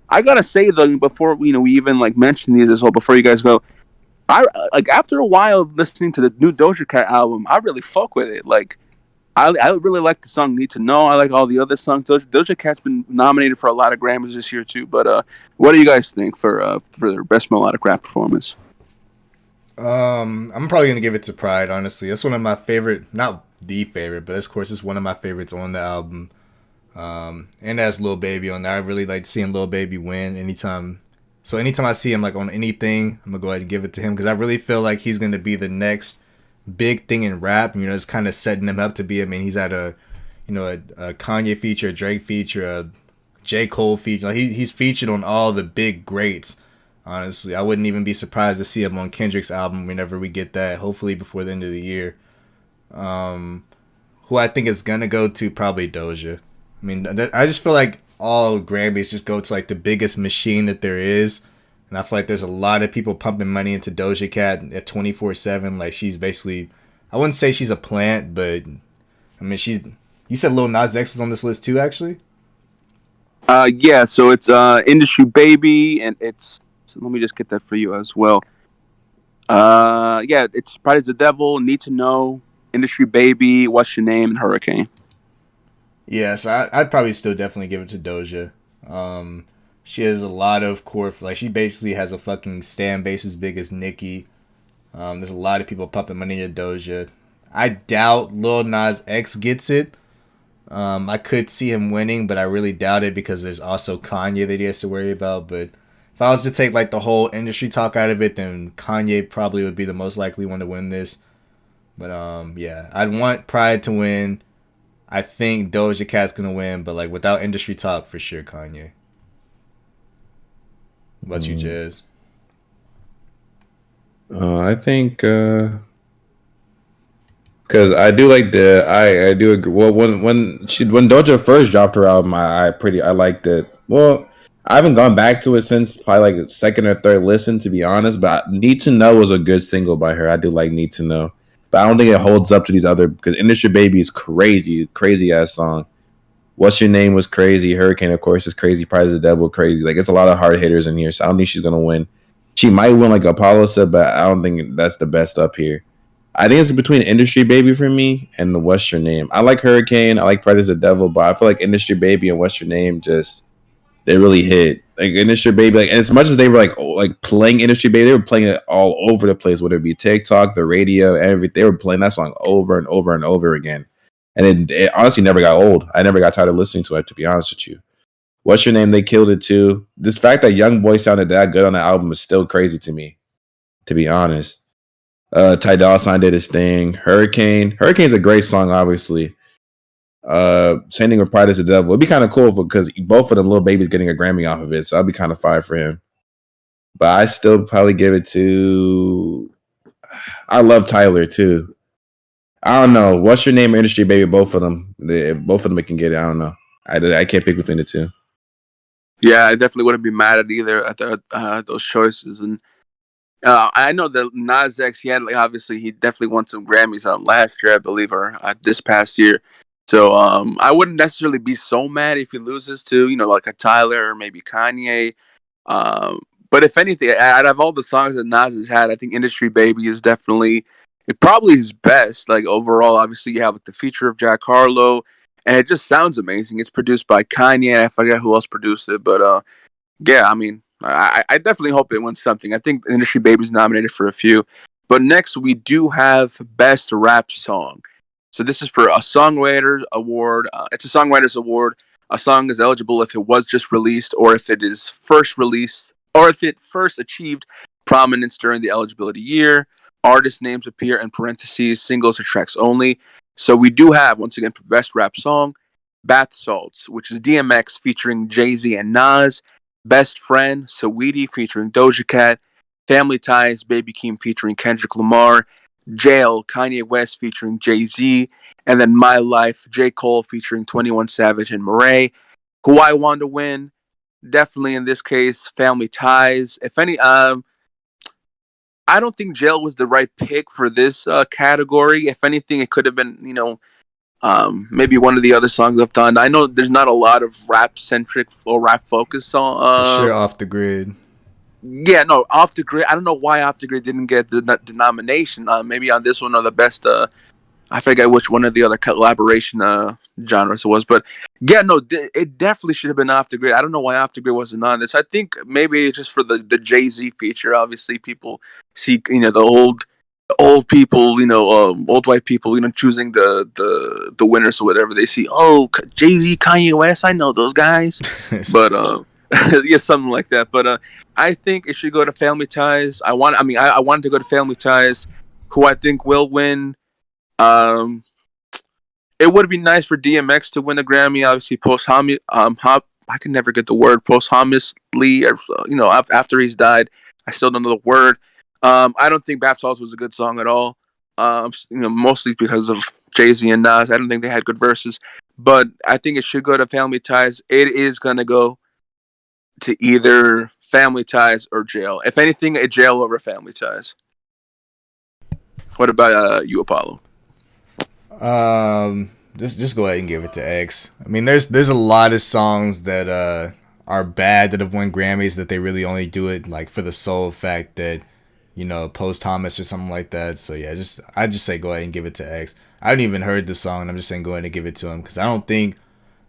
I gotta say though, before we even mention these as well, before you guys go, I after a while of listening to the new Doja Cat album, I really fuck with it. Like I really like the song Need to Know. I like all the other songs. Doja Cat's been nominated for a lot of Grammys this year too. But what do you guys think for their Best Melodic Rap Performance? I'm probably gonna give it to Pride. Honestly, that's one of my favorite. Not the favorite, but of course it's one of my favorites on the album. And that's Lil Baby on there. I really like seeing Lil Baby win anytime. So anytime I see him like on anything, I'm gonna go ahead and give it to him because I really feel like he's gonna be the next big thing in rap. You know, it's kind of setting him up to be. I mean, he's at a Kanye feature, a Drake feature, a J. Cole feature. Like he's featured on all the big greats. Honestly, I wouldn't even be surprised to see him on Kendrick's album whenever we get that. Hopefully before the end of the year. Who I think is gonna go to probably Doja. I mean, I just feel like all Grammys just go to like the biggest machine that there is, and I feel like there's a lot of people pumping money into Doja Cat at 24/7. Like she's basically, I wouldn't say she's a plant, but I mean she's. You said Lil Nas X is on this list too, actually. Yeah, so it's Industry Baby, and it's, so let me just get that for you as well. Yeah, it's Pride is the Devil, Need to Know, Industry Baby, What's Your Name, and Hurricane. Yes, I'd probably still definitely give it to Doja. She has a lot of core, like she basically has a fucking stan base as big as Nicki. There's a lot of people pumping money into Doja. I doubt Lil Nas X gets it. I could see him winning, but I really doubt it because there's also Kanye that he has to worry about. But if I was to take like the whole industry talk out of it, then Kanye probably would be the most likely one to win this. But yeah, I'd want Pride to win. I think Doja Cat's gonna win, but like without industry talk, for sure Kanye. What about you, Jazz? I think because I do like I do agree. Well, when Doja first dropped her album, I liked it. Well, I haven't gone back to it since probably like second or third listen, to be honest. But Need to Know was a good single by her. I do like Need to Know, but I don't think it holds up to these other, because Industry Baby is crazy ass song. What's Your Name was crazy. Hurricane, of course, is crazy. Prize of the Devil, crazy. Like it's a lot of hard hitters in here, so I don't think she's gonna win. She might win, like Apollo said, but I don't think that's the best up here. I think it's between Industry Baby for me and the What's Your Name. I like Hurricane, I like Pride is the Devil, but I feel like Industry Baby and What's Your Name just, they really hit. Like Industry Baby, like, and as much as they were like playing Industry Baby, they were playing it all over the place, whether it be TikTok, the radio, everything. They were playing that song over and over and over again. And it honestly never got old. I never got tired of listening to it, to be honest with you. What's Your Name? They killed it too. This fact that Young Boy sounded that good on the album is still crazy to me, to be honest. Ty Dolla $ign did his thing. Hurricane's a great song, obviously. Same thing with Pride is the Devil. It'd be kind of cool because both of them Little Baby's getting a Grammy off of it, so I'd be kind of fired for him. But I still probably give it to. I love Tyler too. I don't know. What's Your Name or Industry Baby? Both of them. Both of them can get it. I don't know. I can't pick between the two. Yeah, I definitely wouldn't be mad at either at those choices. And I know that Nas X, he had, like, obviously he definitely won some Grammys last year, I believe, or this past year. So I wouldn't necessarily be so mad if he loses to, like a Tyler or maybe Kanye. Um, but if anything, out of all the songs that Nas has had, I think Industry Baby is definitely, it probably his best. Like overall, obviously you have like the feature of Jack Harlow, and it just sounds amazing. It's produced by Kanye. I forget who else produced it, but yeah, I mean, I definitely hope it wins something. I think Industry Baby's nominated for a few. But next, we do have Best Rap Song. So this is for a Songwriters Award. It's a Songwriters Award. A song is eligible if it was just released, or if it is first released, or if it first achieved prominence during the eligibility year. Artist names appear in parentheses, singles or tracks only. So we do have, once again, for Best Rap Song, Bath Salts, which is DMX featuring Jay-Z and Nas. Best Friend, Saweetie featuring Doja Cat. Family Ties, Baby Keem featuring Kendrick Lamar. Jail, Kanye West featuring Jay-Z. And then My Life, J. Cole featuring 21 Savage and Murray. Who I want to win? Definitely in this case, Family Ties. If any, I don't think Jail was the right pick for this category. If anything, it could have been, maybe one of the other songs I've done. I know there's not a lot of rap centric or rap focused song. For sure, Off the Grid. Yeah, no, Off the Grid. I don't know why Off the Grid didn't get the nomination. Maybe on this one or the best. I forget which one of the other collaboration genres it was, but yeah, no, it definitely should have been Off the Grid. I don't know why Off the Grid wasn't on this. I think maybe it's just for the Jay-Z feature. Obviously, people see the old old people, old white people, choosing the winners or whatever. They see, oh, Jay-Z, Kanye West, I know those guys, but yeah, something like that. But I think it should go to Family Ties. I wanted to go to Family Ties, who I think will win. Um, it would be nice for DMX to win a Grammy, obviously I can never get the word posthumously, after he's died. I still don't know the word. I don't think Bath Salts was a good song at all. Mostly because of Jay-Z and Nas. I don't think they had good verses, but I think it should go to Family Ties. It is gonna go to either Family Ties or Jail. If anything, a Jail over Family Ties. What about you, Apollo? Just go ahead and give it to X. I mean, there's a lot of songs that are bad that have won Grammys that they really only do it like for the sole fact that posthumous or something like that. So yeah, I just say go ahead and give it to X. I haven't even heard the song, and I'm just saying go ahead and give it to him because I don't think,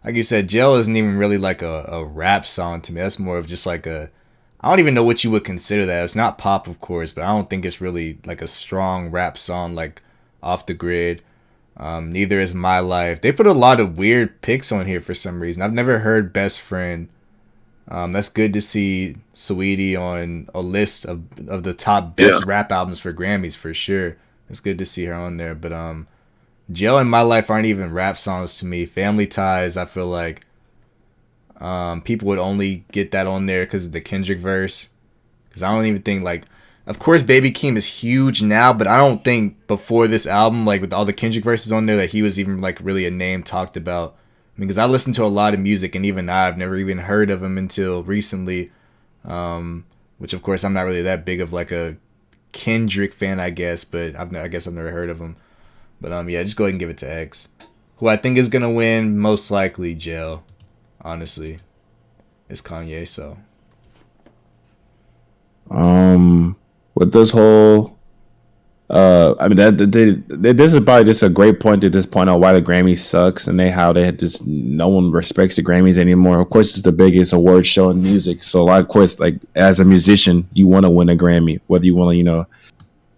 like you said, Jail isn't even really like a rap song to me. That's more of just like I don't even know what you would consider that. It's not pop, of course, but I don't think it's really like a strong rap song like Off the Grid. Neither is My Life. They put a lot of weird picks on here for some reason. I've never heard Best Friend. That's good to see Saweetie on a list of the top best rap albums for Grammys for sure. It's good to see her on there. But Jail and My Life aren't even rap songs to me. Family Ties, I feel like people would only get that on there because of the Kendrick verse. Because I don't even think like, of course, Baby Keem is huge now, but I don't think before this album, like with all the Kendrick verses on there, that he was even like really a name talked about. I mean, because I listen to a lot of music, and even I've never even heard of him until recently. Which of course I'm not really that big of like a Kendrick fan, I guess, but I guess I've never heard of him. But yeah, just go ahead and give it to X, who I think is gonna win most likely. Jail, honestly, it's Kanye. So with this whole I mean this is probably just a great point to just point out why the Grammy sucks and how they had just no one respects the Grammys anymore. Of course, it's the biggest award show in music, so of course, like as a musician, you want to win a Grammy, whether you want to,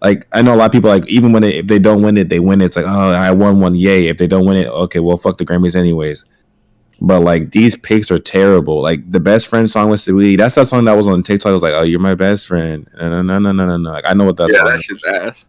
like I know a lot of people like even when if they don't win it, they win it. It's like, oh, I won one, yay. If they don't win it, okay, well, fuck the Grammys anyways. But like these picks are terrible. Like the Best Friend song with Saweetie, that's that song that was on TikTok. I was like, oh, you're my best friend. No. Like I know what that song that is. shit's ass.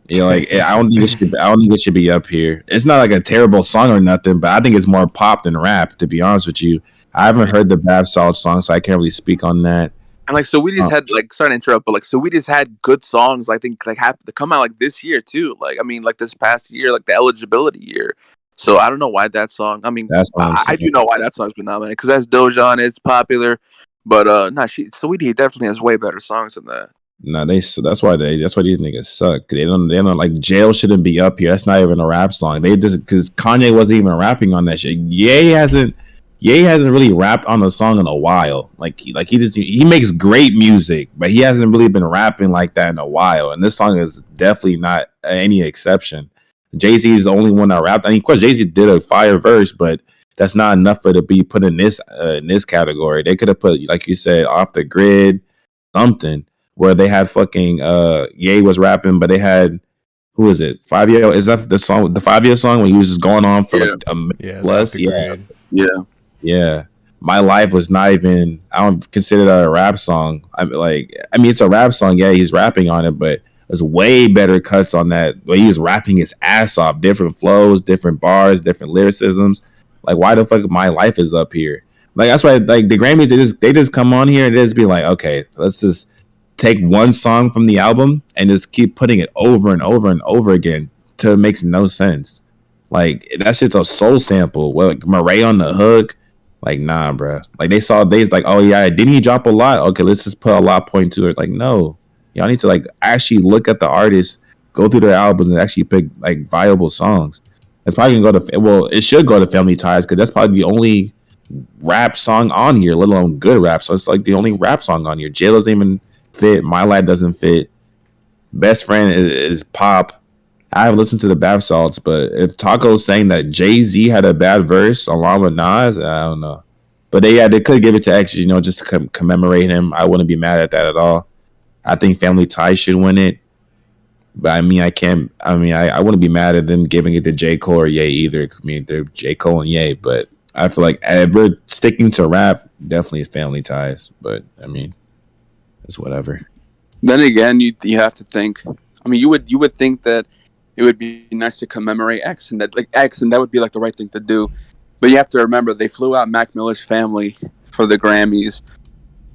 Like I don't think it should be up here. It's not like a terrible song or nothing, but I think it's more pop than rap. To be honest with you, I haven't heard the Bath Salt song, so I can't really speak on that. And like Saweetie's had like, sorry to interrupt, but like Saweetie's had good songs. I think like have to come out like this year too. Like I mean, like this past year, like the eligibility year. So I don't know why that song. I mean, I do know why that song's been nominated because that's Doja on it. It's popular, but Saweetie definitely has way better songs than that. No, that's why these niggas suck. They don't like Jail shouldn't be up here. That's not even a rap song. They just because Kanye wasn't even rapping on that shit. Ye hasn't really rapped on a song in a while. Like he makes great music, but he hasn't really been rapping like that in a while. And this song is definitely not any exception. Jay-Z is the only one that rapped. I mean, of course, Jay-Z did a fire verse, but that's not enough for it to be put in this category. They could have put, like you said, Off the Grid, something where they had fucking Ye was rapping, but they had, who is it? 5 Year? Is that the song? The 5 Year song when he was just going on for like a minute plus? Yeah. My Life was not even. I don't consider that a rap song. I mean, it's a rap song. Yeah, he's rapping on it, but there's way better cuts on that where he was rapping his ass off, different flows, different bars, different lyricisms. Like, why the fuck My Life is up here? Like, that's why, like, the Grammys, they just come on here and just be like, okay, let's just take one song from the album and just keep putting it over and over and over again till it makes no sense. Like, that shit's a soul sample. Well, like, Murray on the hook. Like, nah, bro. Like, they like, oh, yeah, didn't he drop a lot? Okay, let's just put a lot point to it. Like, no. Y'all need to, like, actually look at the artists, go through their albums, and actually pick, like, viable songs. It's probably going to go to, well, it should go to Family Ties because that's probably the only rap song on here, let alone good rap. So it's, like, the only rap song on here. Jail doesn't even fit. My Life doesn't fit. Best Friend is pop. I haven't listened to the Bath Salts, but if Taco's saying that Jay-Z had a bad verse along with Nas, I don't know. But they could give it to X, just to commemorate him. I wouldn't be mad at that at all. I think Family Ties should win it. But I mean, I can't. I mean, I wouldn't be mad at them giving it to J. Cole or Ye either. I mean, they're J. Cole and Ye, but I feel like if we're sticking to rap, definitely Family Ties. But I mean, it's whatever. Then again, you have to think. I mean, you would think that it would be nice to commemorate X, and that would be like the right thing to do. But you have to remember they flew out Mac Miller's family for the Grammys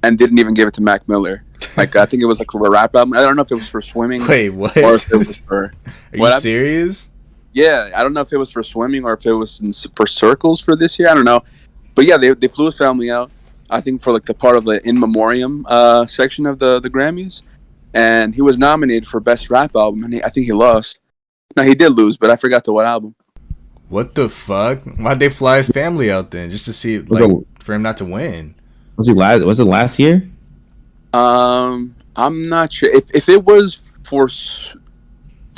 and didn't even give it to Mac Miller. Like I think it was like for a rap album. I don't know if it was for swimming. Wait, what? Or if it was for. Are you serious? Yeah, I don't know if it was for swimming or if it was for circles for this year. I don't know, but yeah, they flew his family out. I think for like the part of the in memoriam section of the Grammys, and he was nominated for best rap album, and I think he lost. No, he did lose, but I forgot to what album. What the fuck? Why'd they fly his family out then? Just to see, like, for him not to win? Was it last year? I'm not sure if it was for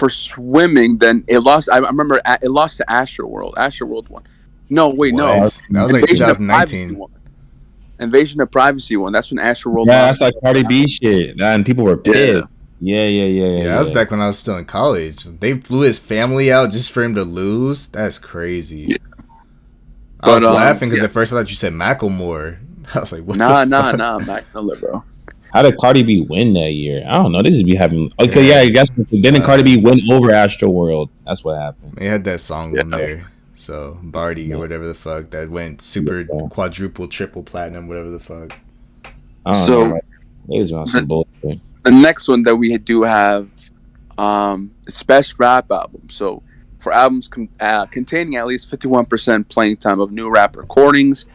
swimming. Then it lost. I remember it lost to Astroworld. Astroworld won. No, wait, no. That was like 2019. Invasion of Privacy one. That's when Astroworld. Yeah, that's like Cardi B shit. And people were pissed. Yeah. That was back when I was still in college. They flew his family out just for him to lose. That's crazy. Yeah. I was laughing because at first I thought you said Macklemore. I was like, what the fuck? Nah, Mac Miller, bro. How did Cardi B win that year? I don't know. They just be having. Okay, yeah, I guess. Didn't Cardi B win over Astroworld? That's what happened. They had that song on there. So Barty or whatever the fuck that went super quadruple, triple platinum, whatever the fuck. So the next one that we do have is best rap album. So for albums containing at least 51% playing time of new rap recordings,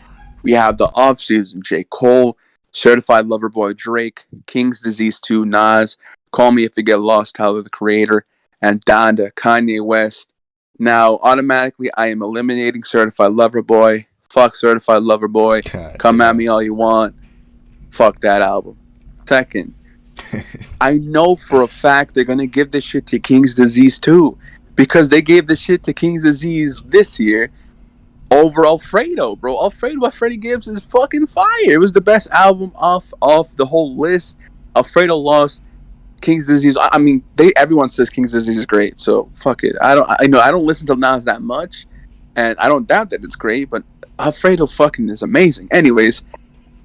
we have The Off-Season, J. Cole, Certified Lover Boy, Drake, King's Disease 2, Nas, Call Me If You Get Lost, Tyler the Creator, and Donda, Kanye West. Now, automatically, I am eliminating Certified Lover Boy. Fuck Certified Lover Boy. Come at me all you want. Fuck that album. Second, I know for a fact they're going to give this shit to King's Disease too. Because they gave this shit to King's Disease this year over Alfredo, bro. Alfredo by Freddie Gibbs is fucking fire. It was the best album off the whole list. Alfredo lost. King's Disease. I mean, everyone says King's Disease is great, so fuck it. I don't listen to Nas that much, and I don't doubt that it's great, but Alfredo fucking is amazing. Anyways,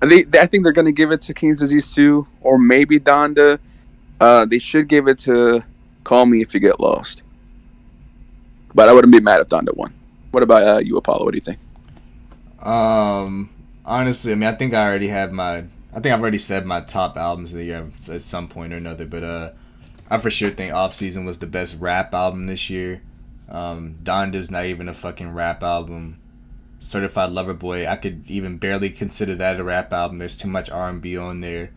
I think they're gonna give it to King's Disease 2, or maybe Donda. They should give it to Call Me If You Get Lost, but I wouldn't be mad if Donda won. What about you, Apollo? What do you think? Honestly, I mean, I think I've already said my top albums of the year at some point or another, but I for sure think Off Season was the best rap album this year. Donda's not even a fucking rap album. Certified Lover Boy, I could even barely consider that a rap album. There's too much R&B on there.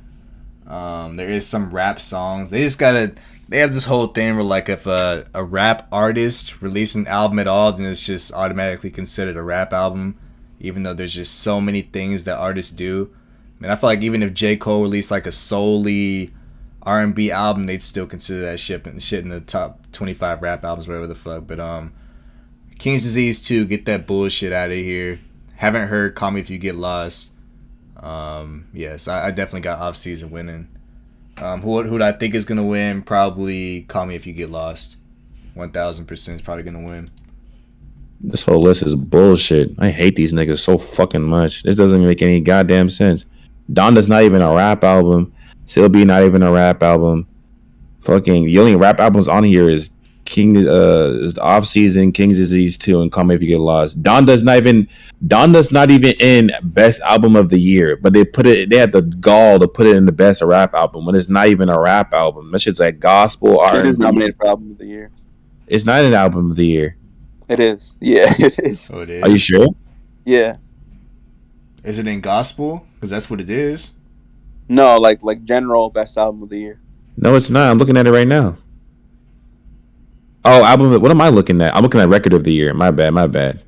There is some rap songs. They have this whole thing where like if a rap artist releases an album at all, then it's just automatically considered a rap album, even though there's just so many things that artists do. I mean, I feel like even if J. Cole released like a solely R&B album, they'd still consider that shit in the top 25 rap albums, whatever the fuck. But King's Disease 2, get that bullshit out of here. Haven't heard Call Me If You Get Lost. Yes, I definitely got Off Season winning. Who do I think is gonna win? Probably Call Me If You Get Lost. 1000% is probably gonna win. This whole list is bullshit. I hate these niggas so fucking much. This doesn't make any goddamn sense. Donda's not even a rap album. Silby not even a rap album. Fucking the only rap albums on here is is Off Season, King's Disease 2, and Call Me If You Get Lost. Donda's not even in best album of the year, but they had the gall to put it in the best rap album when it's not even a rap album. That shit's like gospel R&B. It is nominated for album of the year. It's not an album of the year. It is. Yeah, it is. Oh, it is. Are you sure? Yeah. Is it in gospel? Because that's what it is. No, like general best album of the year. No, it's not. I'm looking at it right now. Oh, album. What am I looking at? I'm looking at record of the year. My bad.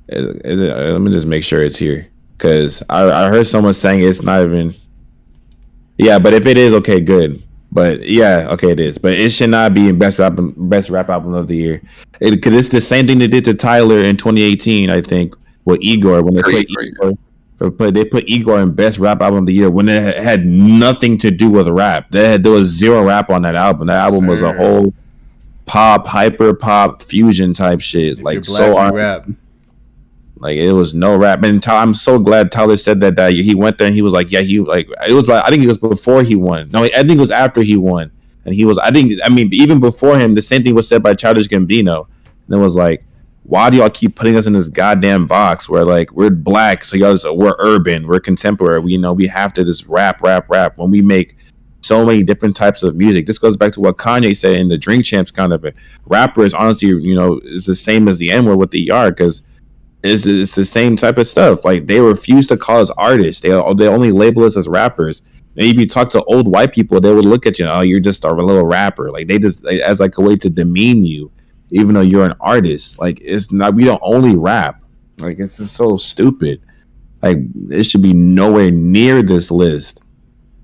Is it? Let me just make sure it's here, because I heard someone saying it's not even. Yeah, but if it is, okay, good. But yeah, okay, it is. But it should not be in best rap album of the year, because it's the same thing they did to Tyler in 2018, I think, with Igor when they played Igor. They put Igor in best rap album of the year when it had nothing to do with rap. There was zero rap on that album. That album was a Sir. whole pop, hyper pop, fusion type shit. If you're Like so black, you rap. like it was no rap. And I'm so glad Tyler said that he went there and he was like, yeah, he like it was. I think it was before he won. No, I think it was after he won. And he was. I mean, even before him, the same thing was said by Childish Gambino. And it was like, why do y'all keep putting us in this goddamn box where like we're black, so we're urban, we're contemporary. We have to just rap when we make so many different types of music. This goes back to what Kanye said in the Drink Champs kind of a rapper is honestly, is the same as the N word with the ER because it's the same type of stuff. Like they refuse to call us artists. They only label us as rappers. And if you talk to old white people, they would look at you, oh, you're just a little rapper. Like they just as like a way to demean you, even though you're an artist. Like it's not. We don't only rap. Like it's just so stupid. Like it should be nowhere near this list.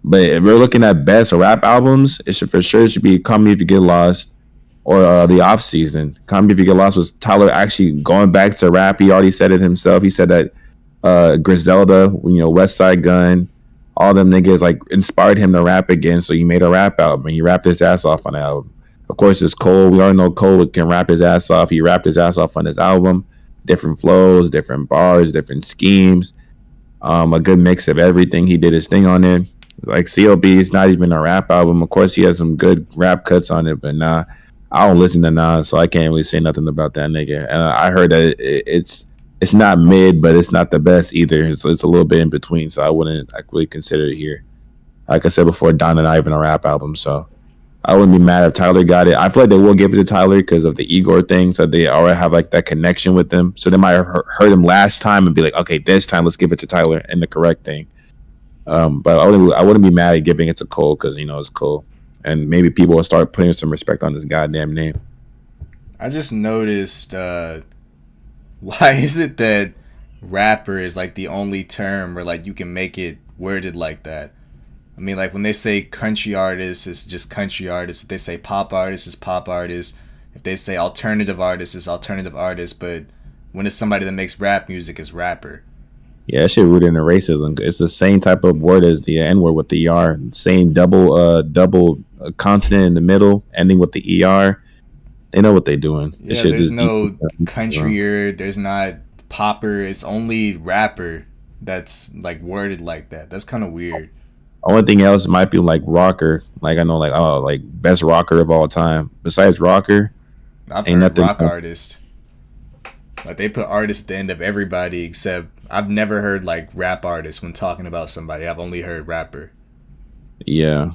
But if we're looking at best rap albums, it should be "Call Me If You Get Lost" or "The Off Season." "Call Me If You Get Lost" was Tyler actually going back to rap. He already said it himself. He said that Griselda, West Side Gun, all them niggas like inspired him to rap again. So he made a rap album and he rapped his ass off on the album. Of course, it's Cole. We already know Cole can rap his ass off. He rapped his ass off on his album. Different flows, different bars, different schemes. A good mix of everything. He did his thing on it. Like CLB is not even a rap album. Of course, he has some good rap cuts on it, but nah, I don't listen to Nas, so I can't really say nothing about that nigga. And I heard that it's not mid, but it's not the best either. It's a little bit in between, so I wouldn't really consider it here. Like I said before, Donna not even a rap album, so I wouldn't be mad if Tyler got it. I feel like they will give it to Tyler because of the Igor thing, so they already have like that connection with them. So they might have heard him last time and be like, okay, this time let's give it to Tyler and the correct thing. But I wouldn't be mad at giving it to Cole because it's Cole, and maybe people will start putting some respect on his goddamn name. I just noticed. Why is it that rapper is like the only term where like you can make it worded like that? I mean, like when they say country artist, it's just country artist. If they say pop artist, it's pop artist. If they say alternative artist, it's alternative artist. But when it's somebody that makes rap music, it's rapper. Yeah, that shit rooted in racism. It's the same type of word as the N word with the ER. Same double consonant in the middle, ending with the ER. They know what they're doing. Yeah, there's no countryer. There's not popper. It's only rapper that's like worded like that. That's kind of weird. Only thing else might be like rocker. Like I know, like best rocker of all time. Besides rocker, I've heard rock artist. Like they put artist at the end of everybody except I've never heard like rap artist when talking about somebody. I've only heard rapper. Yeah,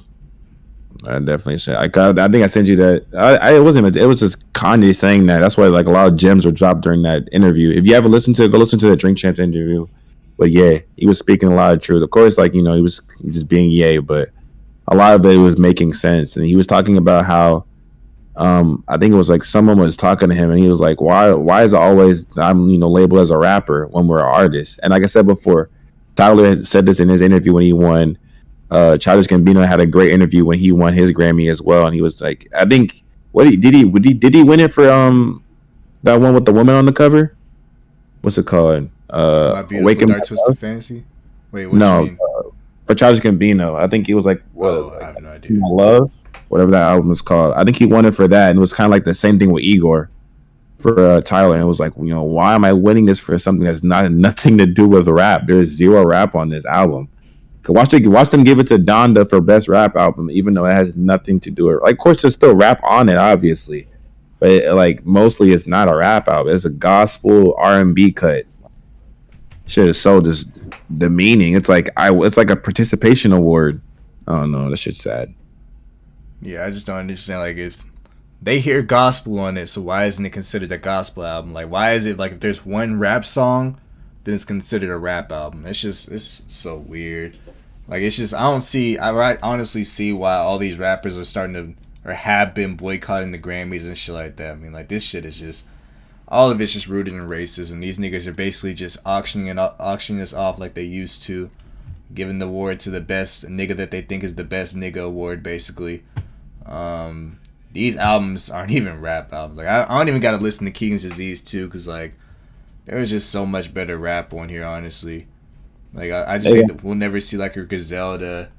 I definitely said. I think I sent you that. It wasn't. It was just Kanye saying that. That's why like a lot of gems were dropped during that interview. If you ever listen to it, go listen to the Drink Champs interview. But yeah, he was speaking a lot of truth. Of course, like he was just being but a lot of it was making sense. And he was talking about how I think it was like someone was talking to him and he was like, why is it always I'm labeled as a rapper when we're artists? And like I said before, Tyler had said this in his interview when he won. Childish Gambino had a great interview when he won his Grammy as well, and he was like, I think did he win it for that one with the woman on the cover? What's it called? My Beautiful Dark Twisted Fantasy. Wait, what no, you mean? For Childish Gambino, I think he was like, I have no idea. Love, whatever that album is called. I think he won it for that, and it was kind of like the same thing with Igor for Tyler. And it was like, why am I winning this for something that's nothing to do with rap? There's zero rap on this album. Watch them give it to Donda for best rap album, even though it has nothing to do with it. Like, of course, there's still rap on it, obviously, but like mostly it's not a rap album. It's a gospel R&B cut. Shit is so just demeaning. It's like a participation award. I don't know. That shit's sad. Yeah, I just don't understand. Like, if they hear gospel on it, so why isn't it considered a gospel album? Like, why is it like if there's one rap song, then it's considered a rap album? It's so weird. Like, it's just I honestly see why all these rappers are starting to or have been boycotting the Grammys and shit like that. I mean, like, this shit is just all of it's just rooted in racism. These niggas are basically just auctioning this off like they used to, giving the award to the best nigga that they think is the best nigga award, basically. These albums aren't even rap albums. Like, I don't even gotta listen to Keegan's Disease 2 because like there was just so much better rap on here, honestly. Like I just Yeah. hate that we'll never see like a Griselda.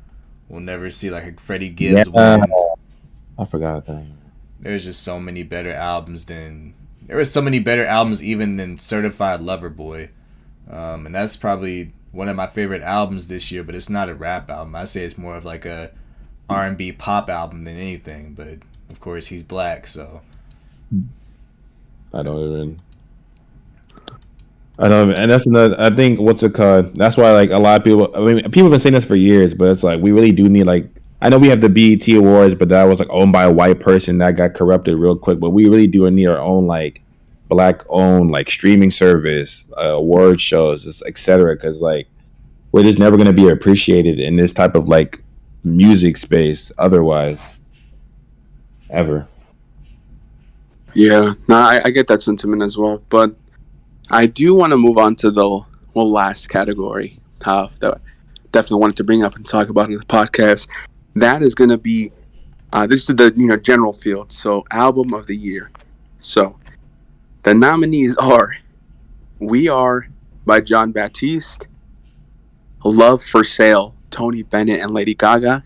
We'll never see like a Freddie Yeah, Gibbs win. I forgot that. There's just so many better albums than there were so many better albums even than Certified Lover Boy. And that's probably one of my favorite albums this year, but it's not a rap album. I say it's more of like a R&B pop album than anything, but of course he's black, so I don't even. I don't, and that's another. I think what's it called? That's why like a lot of people. I mean, people have been saying this for years, but it's like we really do need like. I know we have the BET Awards, but that was like owned by a white person that got corrupted real quick. But we really do need our own like black owned like streaming service, award shows, etc. Because like we're just never gonna be appreciated in this type of like music space otherwise, ever. Yeah, no, I get that sentiment as well, but I do want to move on to the last category that definitely wanted to bring up and talk about in the podcast. That is going to be this is the general field, so album of the year. So the nominees are "We Are" by John Baptiste, "Love for Sale" Tony Bennett and Lady Gaga,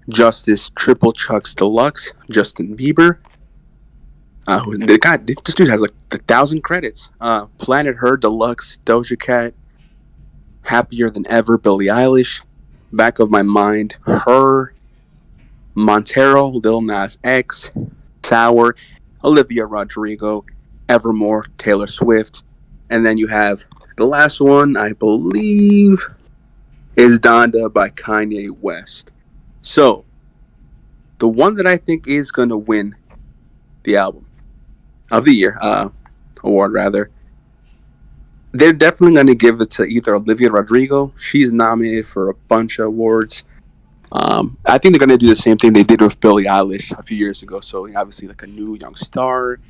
"Justice" Triple Chucks Deluxe Justin Bieber. This dude has like 1,000 credits. Planet Her Deluxe Doja Cat, "Happier Than Ever" Billie Eilish, "Back of My Mind" Her, Montero Lil Nas X, "Sour" Olivia Rodrigo, "Evermore" Taylor Swift, and then you have the last one, I believe, is "Donda" by Kanye West. So the one that I think is gonna win the album of the year award, rather, they're definitely going to give it to either Olivia Rodrigo. She's nominated for a bunch of awards. I think they're going to do the same thing they did with Billie Eilish a few years ago. So obviously, like a new young star,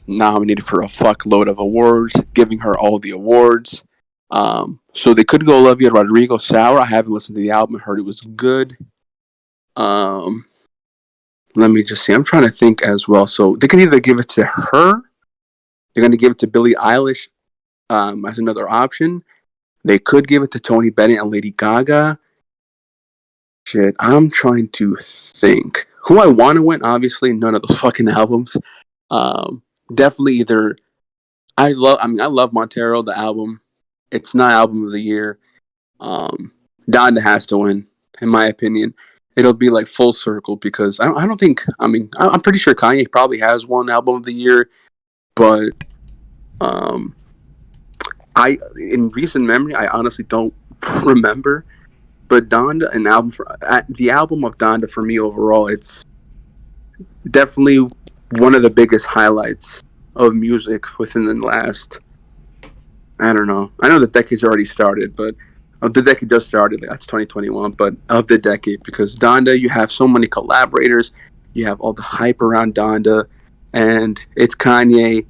nominated for a fuckload of awards, giving her all the awards. So they could go Olivia Rodrigo. "Sour." I haven't listened to the album. I heard it was good. Um, Let me just see. I'm trying to think as well. So they can either give it to her. They're going to give it to Billie Eilish as another option. They could give it to Tony Bennett and Lady Gaga. Shit, I'm trying to think. Who I want to win, obviously, none of those fucking albums. Definitely either. I love Montero, the album. It's not album of the year. Donda has to win, in my opinion. It'll be like full circle because I don't think. I mean, I'm pretty sure Kanye probably has one album of the year, but um, I in recent memory, I honestly don't remember. But Donda, the album of Donda for me overall, it's definitely one of the biggest highlights of music within the last. I don't know. I know the decade's already started, but the decade just started. Like, that's 2021, but of the decade, because Donda, you have so many collaborators, you have all the hype around Donda, and it's Kanye.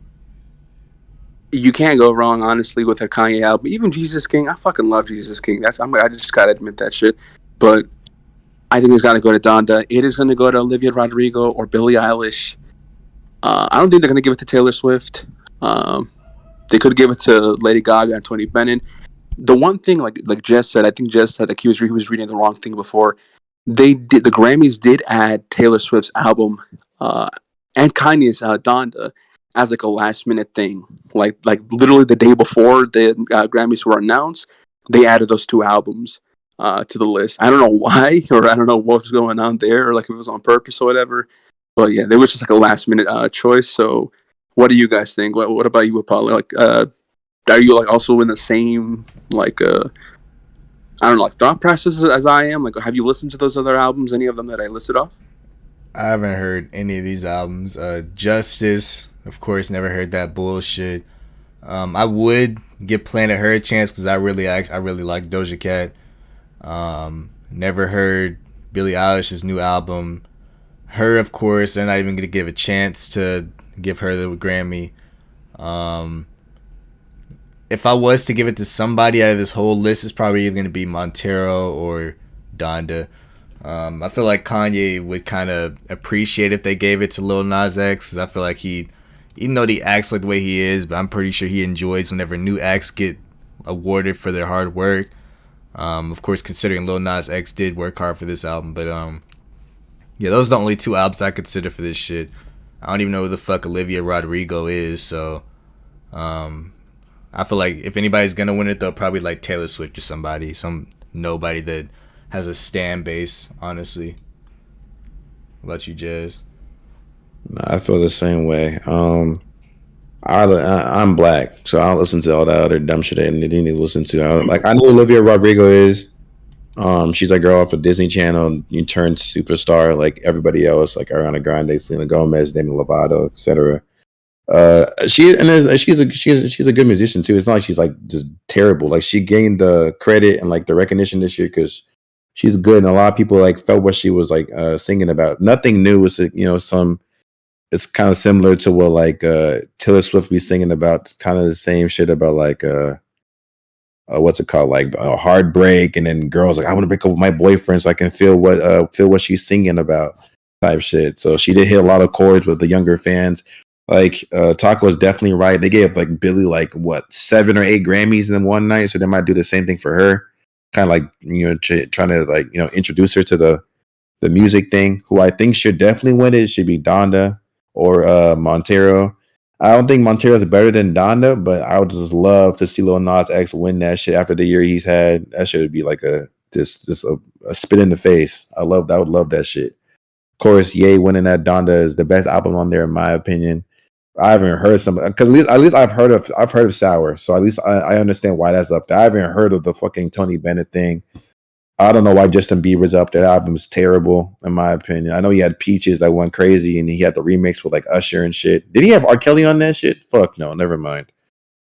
You can't go wrong, honestly, with a Kanye album. Even Jesus King, I fucking love Jesus King. I just gotta admit that shit. But I think it's gotta go to Donda. It is gonna go to Olivia Rodrigo or Billie Eilish. I don't think they're gonna give it to Taylor Swift. They could give it to Lady Gaga and Tony Bennett. The one thing, like Jess said, I think Jess said like he was reading the wrong thing before. The Grammys did add Taylor Swift's album and Kanye's Donda as like a last minute thing. Like literally the day before the Grammys were announced, they added those two albums to the list. I don't know why, or I don't know what was going on there, or like if it was on purpose or whatever. But yeah, they was just like a last minute choice. So, what do you guys think? What about you, Apollo? Like, are you like also in the same like I don't know, like thought process as I am? Like, have you listened to those other albums? Any of them that I listed off? I haven't heard any of these albums. Justice, of course, never heard that bullshit. I would give Planet Her a chance because I really like Doja Cat. Never heard Billie Eilish's new album. Her, of course, they're not even gonna give a chance to give her the Grammy. If I was to give it to somebody out of this whole list, it's probably either gonna be Montero or Donda. I feel like Kanye would kind of appreciate if they gave it to Lil Nas X, because I feel like even though he acts like the way he is, but I'm pretty sure he enjoys whenever new acts get awarded for their hard work. Of course, considering Lil Nas X did work hard for this album, but yeah, those are the only two albums I consider for this shit. I don't even know who the fuck Olivia Rodrigo is, so I feel like if anybody's gonna win it, they'll probably like Taylor Swift or some nobody that has a stan base. Honestly, what about you, Jazz? I feel the same way. I'm black, so I don't listen to all that other dumb shit that they need to listen to. I know Olivia Rodrigo is. She's a girl off of Disney Channel. You turned superstar like everybody else, like Ariana Grande, Selena Gomez, Demi Lovato, etc. She's a good musician too. It's not like she's like just terrible. Like she gained the credit and like the recognition this year because she's good, and a lot of people like felt what she was like singing about. Nothing new. It's some. It's kind of similar to what like Taylor Swift be singing about. Kind of the same shit about like what's it called, like heartbreak, and then girls like I want to break up with my boyfriend so I can feel what she's singing about type shit. So she did hit a lot of chords with the younger fans. Like Taco is definitely right. They gave like Billie like what 7 or 8 Grammys in one night, so they might do the same thing for her. Kind of like trying to like introduce her to the music thing. Who I think should definitely win it should be Donda or Montero. I don't think Montero's better than Donda, but I would just love to see Lil Nas X win that shit after the year he's had. That shit would be like a spit in the face. I would love that shit. Of course, Ye winning that Donda is the best album on there in my opinion. I haven't heard some because at least I've heard of Sour, so at least I understand why that's up there. I haven't heard of the fucking Tony Bennett thing. I don't know why Justin Bieber's up there. That album's terrible, in my opinion. I know he had Peaches that went crazy, and he had the remix with like Usher and shit. Did he have R. Kelly on that shit? Fuck no, never mind.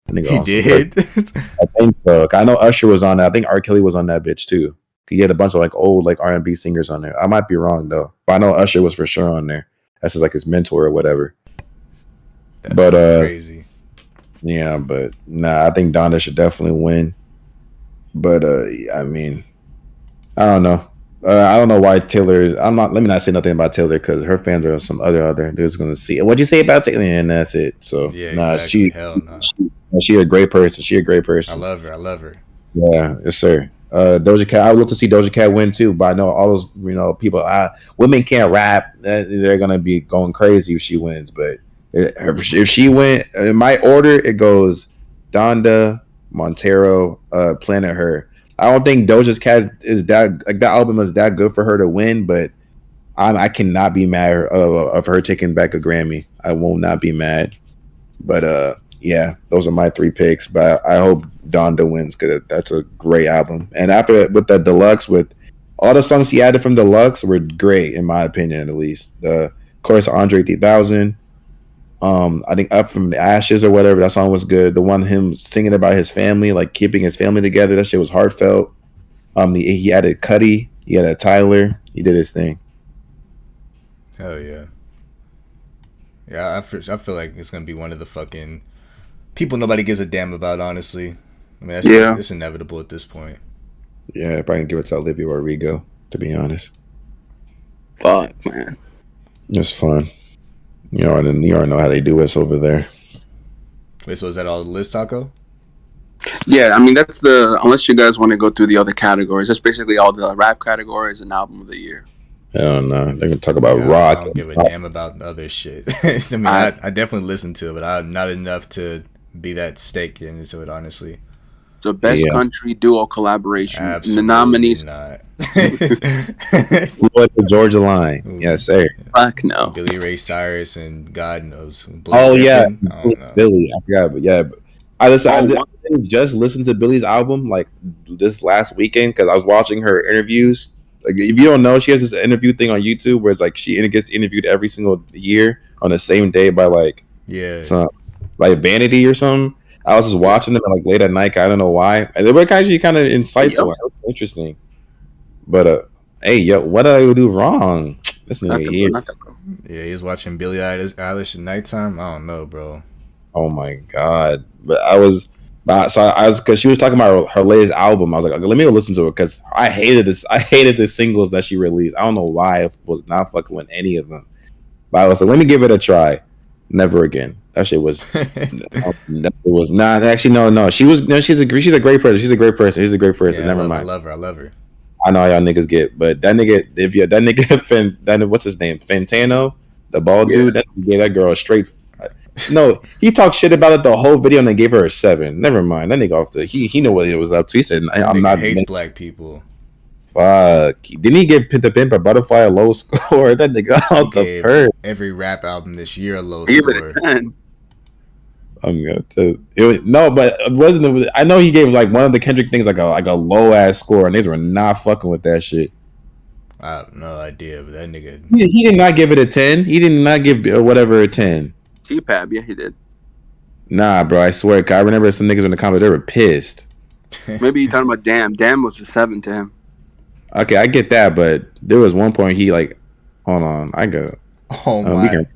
I think He did. I think so. I know Usher was on that. I think R. Kelly was on that bitch too. He had a bunch of like old like R&B singers on there. I might be wrong though, but I know Usher was for sure on there. That's just like his mentor or whatever. That's crazy. Yeah, but nah, I think Donda should definitely win. But I mean, I don't know. I don't know why Taylor. I'm not. Let me not say nothing about Taylor because her fans are some other. They're just gonna see. What'd you say about Taylor? And that's it. So Yeah, nah, exactly. Hell no. she a great person. She a great person. I love her. Yeah, yes, sir. Doja Cat. I would love to see Doja Cat win too, but I know all those people. Women can't rap. They're gonna be going crazy if she wins. But if she went in my order, it goes Donda, Montero, Planet Her. I don't think Doja Cat is that like that album is that good for her to win, but I cannot be mad of her taking back a Grammy. I will not be mad. But yeah, those are my 3 picks. But I hope Donda wins because that's a great album. And after with the deluxe, with all the songs he added from deluxe were great in my opinion, at least. Of course, Andre 3000. I think Up from the Ashes or whatever, that song was good. The one him singing about his family, like keeping his family together, that shit was heartfelt. He added Cuddy, he added Tyler, he did his thing. Hell yeah. Yeah, I feel like it's gonna be one of the fucking people nobody gives a damn about. Honestly, I mean, it's inevitable at this point. Yeah, probably gonna give it to Olivia Rodrigo. To be honest, fuck man, it's fun. You already know how they do us over there. Wait, so is that all the list, Taco? Yeah, I mean that's unless you guys want to go through the other categories, that's basically all the rap categories and album of the year. Hell no, they can talk about rock. I don't give a damn about other shit. I mean, I definitely listen to it, but I'm not enough to be that stake into it, honestly. So best country duo collaboration. Absolutely the nominees not. What the Georgia Line? Yes, sir. Fuck no. Billy Ray Cyrus and God knows. Blake Griffin? Yeah, Billy. I forgot, but yeah. I just listened to Billy's album like this last weekend because I was watching her interviews. Like, if you don't know, she has this interview thing on YouTube where it's like she gets interviewed every single year on the same day by like like Vanity or something. I was just watching them like late at night. I don't know why. And they were actually kind of insightful, and interesting. But hey, yo, what did I do wrong? This nigga here. Yeah, he's watching Billie Eilish at nighttime. I don't know, bro. Oh my god! But I was because she was talking about her latest album. I was like, okay, let me go listen to it because I hated this. I hated the singles that she released. I don't know why I was not fucking with any of them. But I was like, let me give it a try. Never again. That shit was. That was not actually. No. She was. No, she's a great person. She's a great person. She's a great person. Yeah, Never I mind. love her. I know how y'all niggas get, but that nigga, what's his name? Fantano, the bald dude. That gave that girl a straight. No, he talked shit about it the whole video and then gave her a 7. Never mind. That nigga off the. He knew what he was up to. He said, "I'm not." Hates black people. Fuck. Didn't he give the Pimp a Butterfly a low score? That nigga out the perk. Every rap album this year a low Give score. it a 10. I'm gonna tell no, but it wasn't. I know he gave like one of the Kendrick things like a low ass score, and they were not fucking with that shit. I have no idea, but that nigga. He did not give it a 10. He did not give whatever a 10. T-Pab, yeah, he did. Nah, bro, I swear. I remember some niggas in the comments, they were pissed. Maybe you're talking about Damn. Damn was a 7 to him. Okay, I get that, but there was one point he like, hold on, I go. Oh my.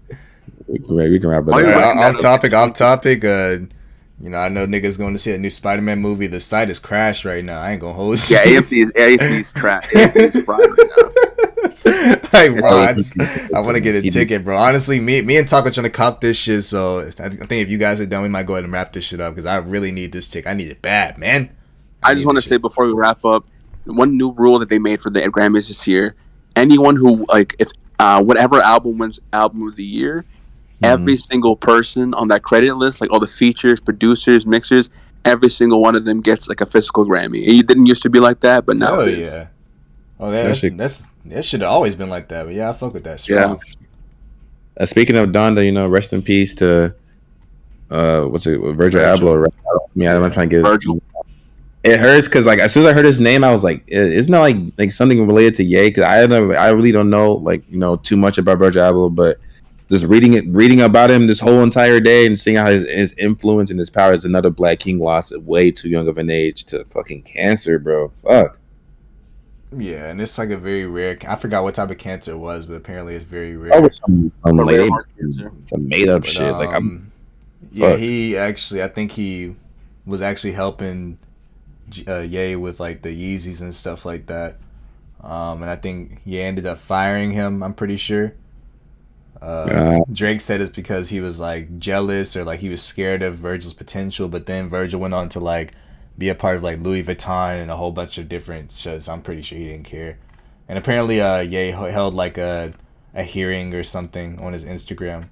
We can wrap it up. Off topic. You know, I know niggas going to see a new Spider-Man movie. The site has crashed right now. I ain't gonna hold you. Yeah, AFC's trash. AFC's fried right now. Like, bro, I want to get a ticket, bro. Honestly, me and Taco trying to cop this shit. So I think if you guys are done, we might go ahead and wrap this shit up because I really need this ticket. I need it bad, man. I just want to say before we wrap up, one new rule that they made for the Grammys this year: anyone who if whatever album wins Album of the Year, every single person on that credit list, like all the features, producers, mixers, every single one of them gets like a physical Grammy. It didn't used to be like that, but now it is. Yeah. Oh, that should have always been like that. But yeah, I fuck with that. Strong. Yeah. Speaking of Donda, rest in peace to Virgil Abloh. Right? I'm trying to get Virgil. It hurts because like as soon as I heard his name, I was like, "Isn't that like something related to Ye?" Because I really don't know too much about Virgil Abloh, but just reading about him this whole entire day and seeing how his influence and his power as another Black King lost at way too young of an age to fucking cancer, bro. Fuck. Yeah, and it's like a very rare. I forgot what type of cancer it was, but apparently it's very rare. Oh, it's some made up shit. Yeah, he actually, I think he was actually helping Ye with like the Yeezys and stuff like that. And I think Ye ended up firing him. I'm pretty sure. Drake said it's because he was like jealous or like he was scared of Virgil's potential, but then Virgil went on to like be a part of like Louis Vuitton and a whole bunch of different shit. So I'm pretty sure he didn't care. And apparently Ye held like a hearing or something on his Instagram.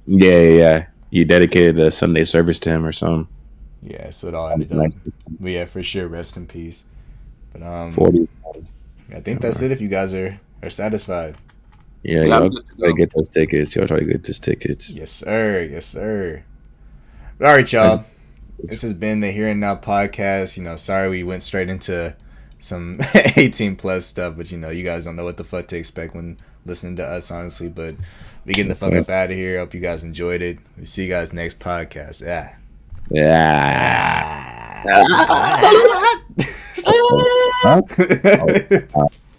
Yeah. He dedicated a Sunday service to him or something. Yeah, so it all ended up. But yeah, for sure, rest in peace. But 40. I think that's it if you guys are satisfied. Yeah, y'all try to get those tickets. Y'all try to get those tickets. Yes, sir. But all right, y'all. This has been the Here and Now podcast. Sorry we went straight into some 18 plus stuff, but you guys don't know what the fuck to expect when listening to us, honestly. But we getting the fuck up out of here. Hope you guys enjoyed it. We see you guys next podcast.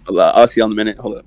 I'll see you in a minute. Hold up.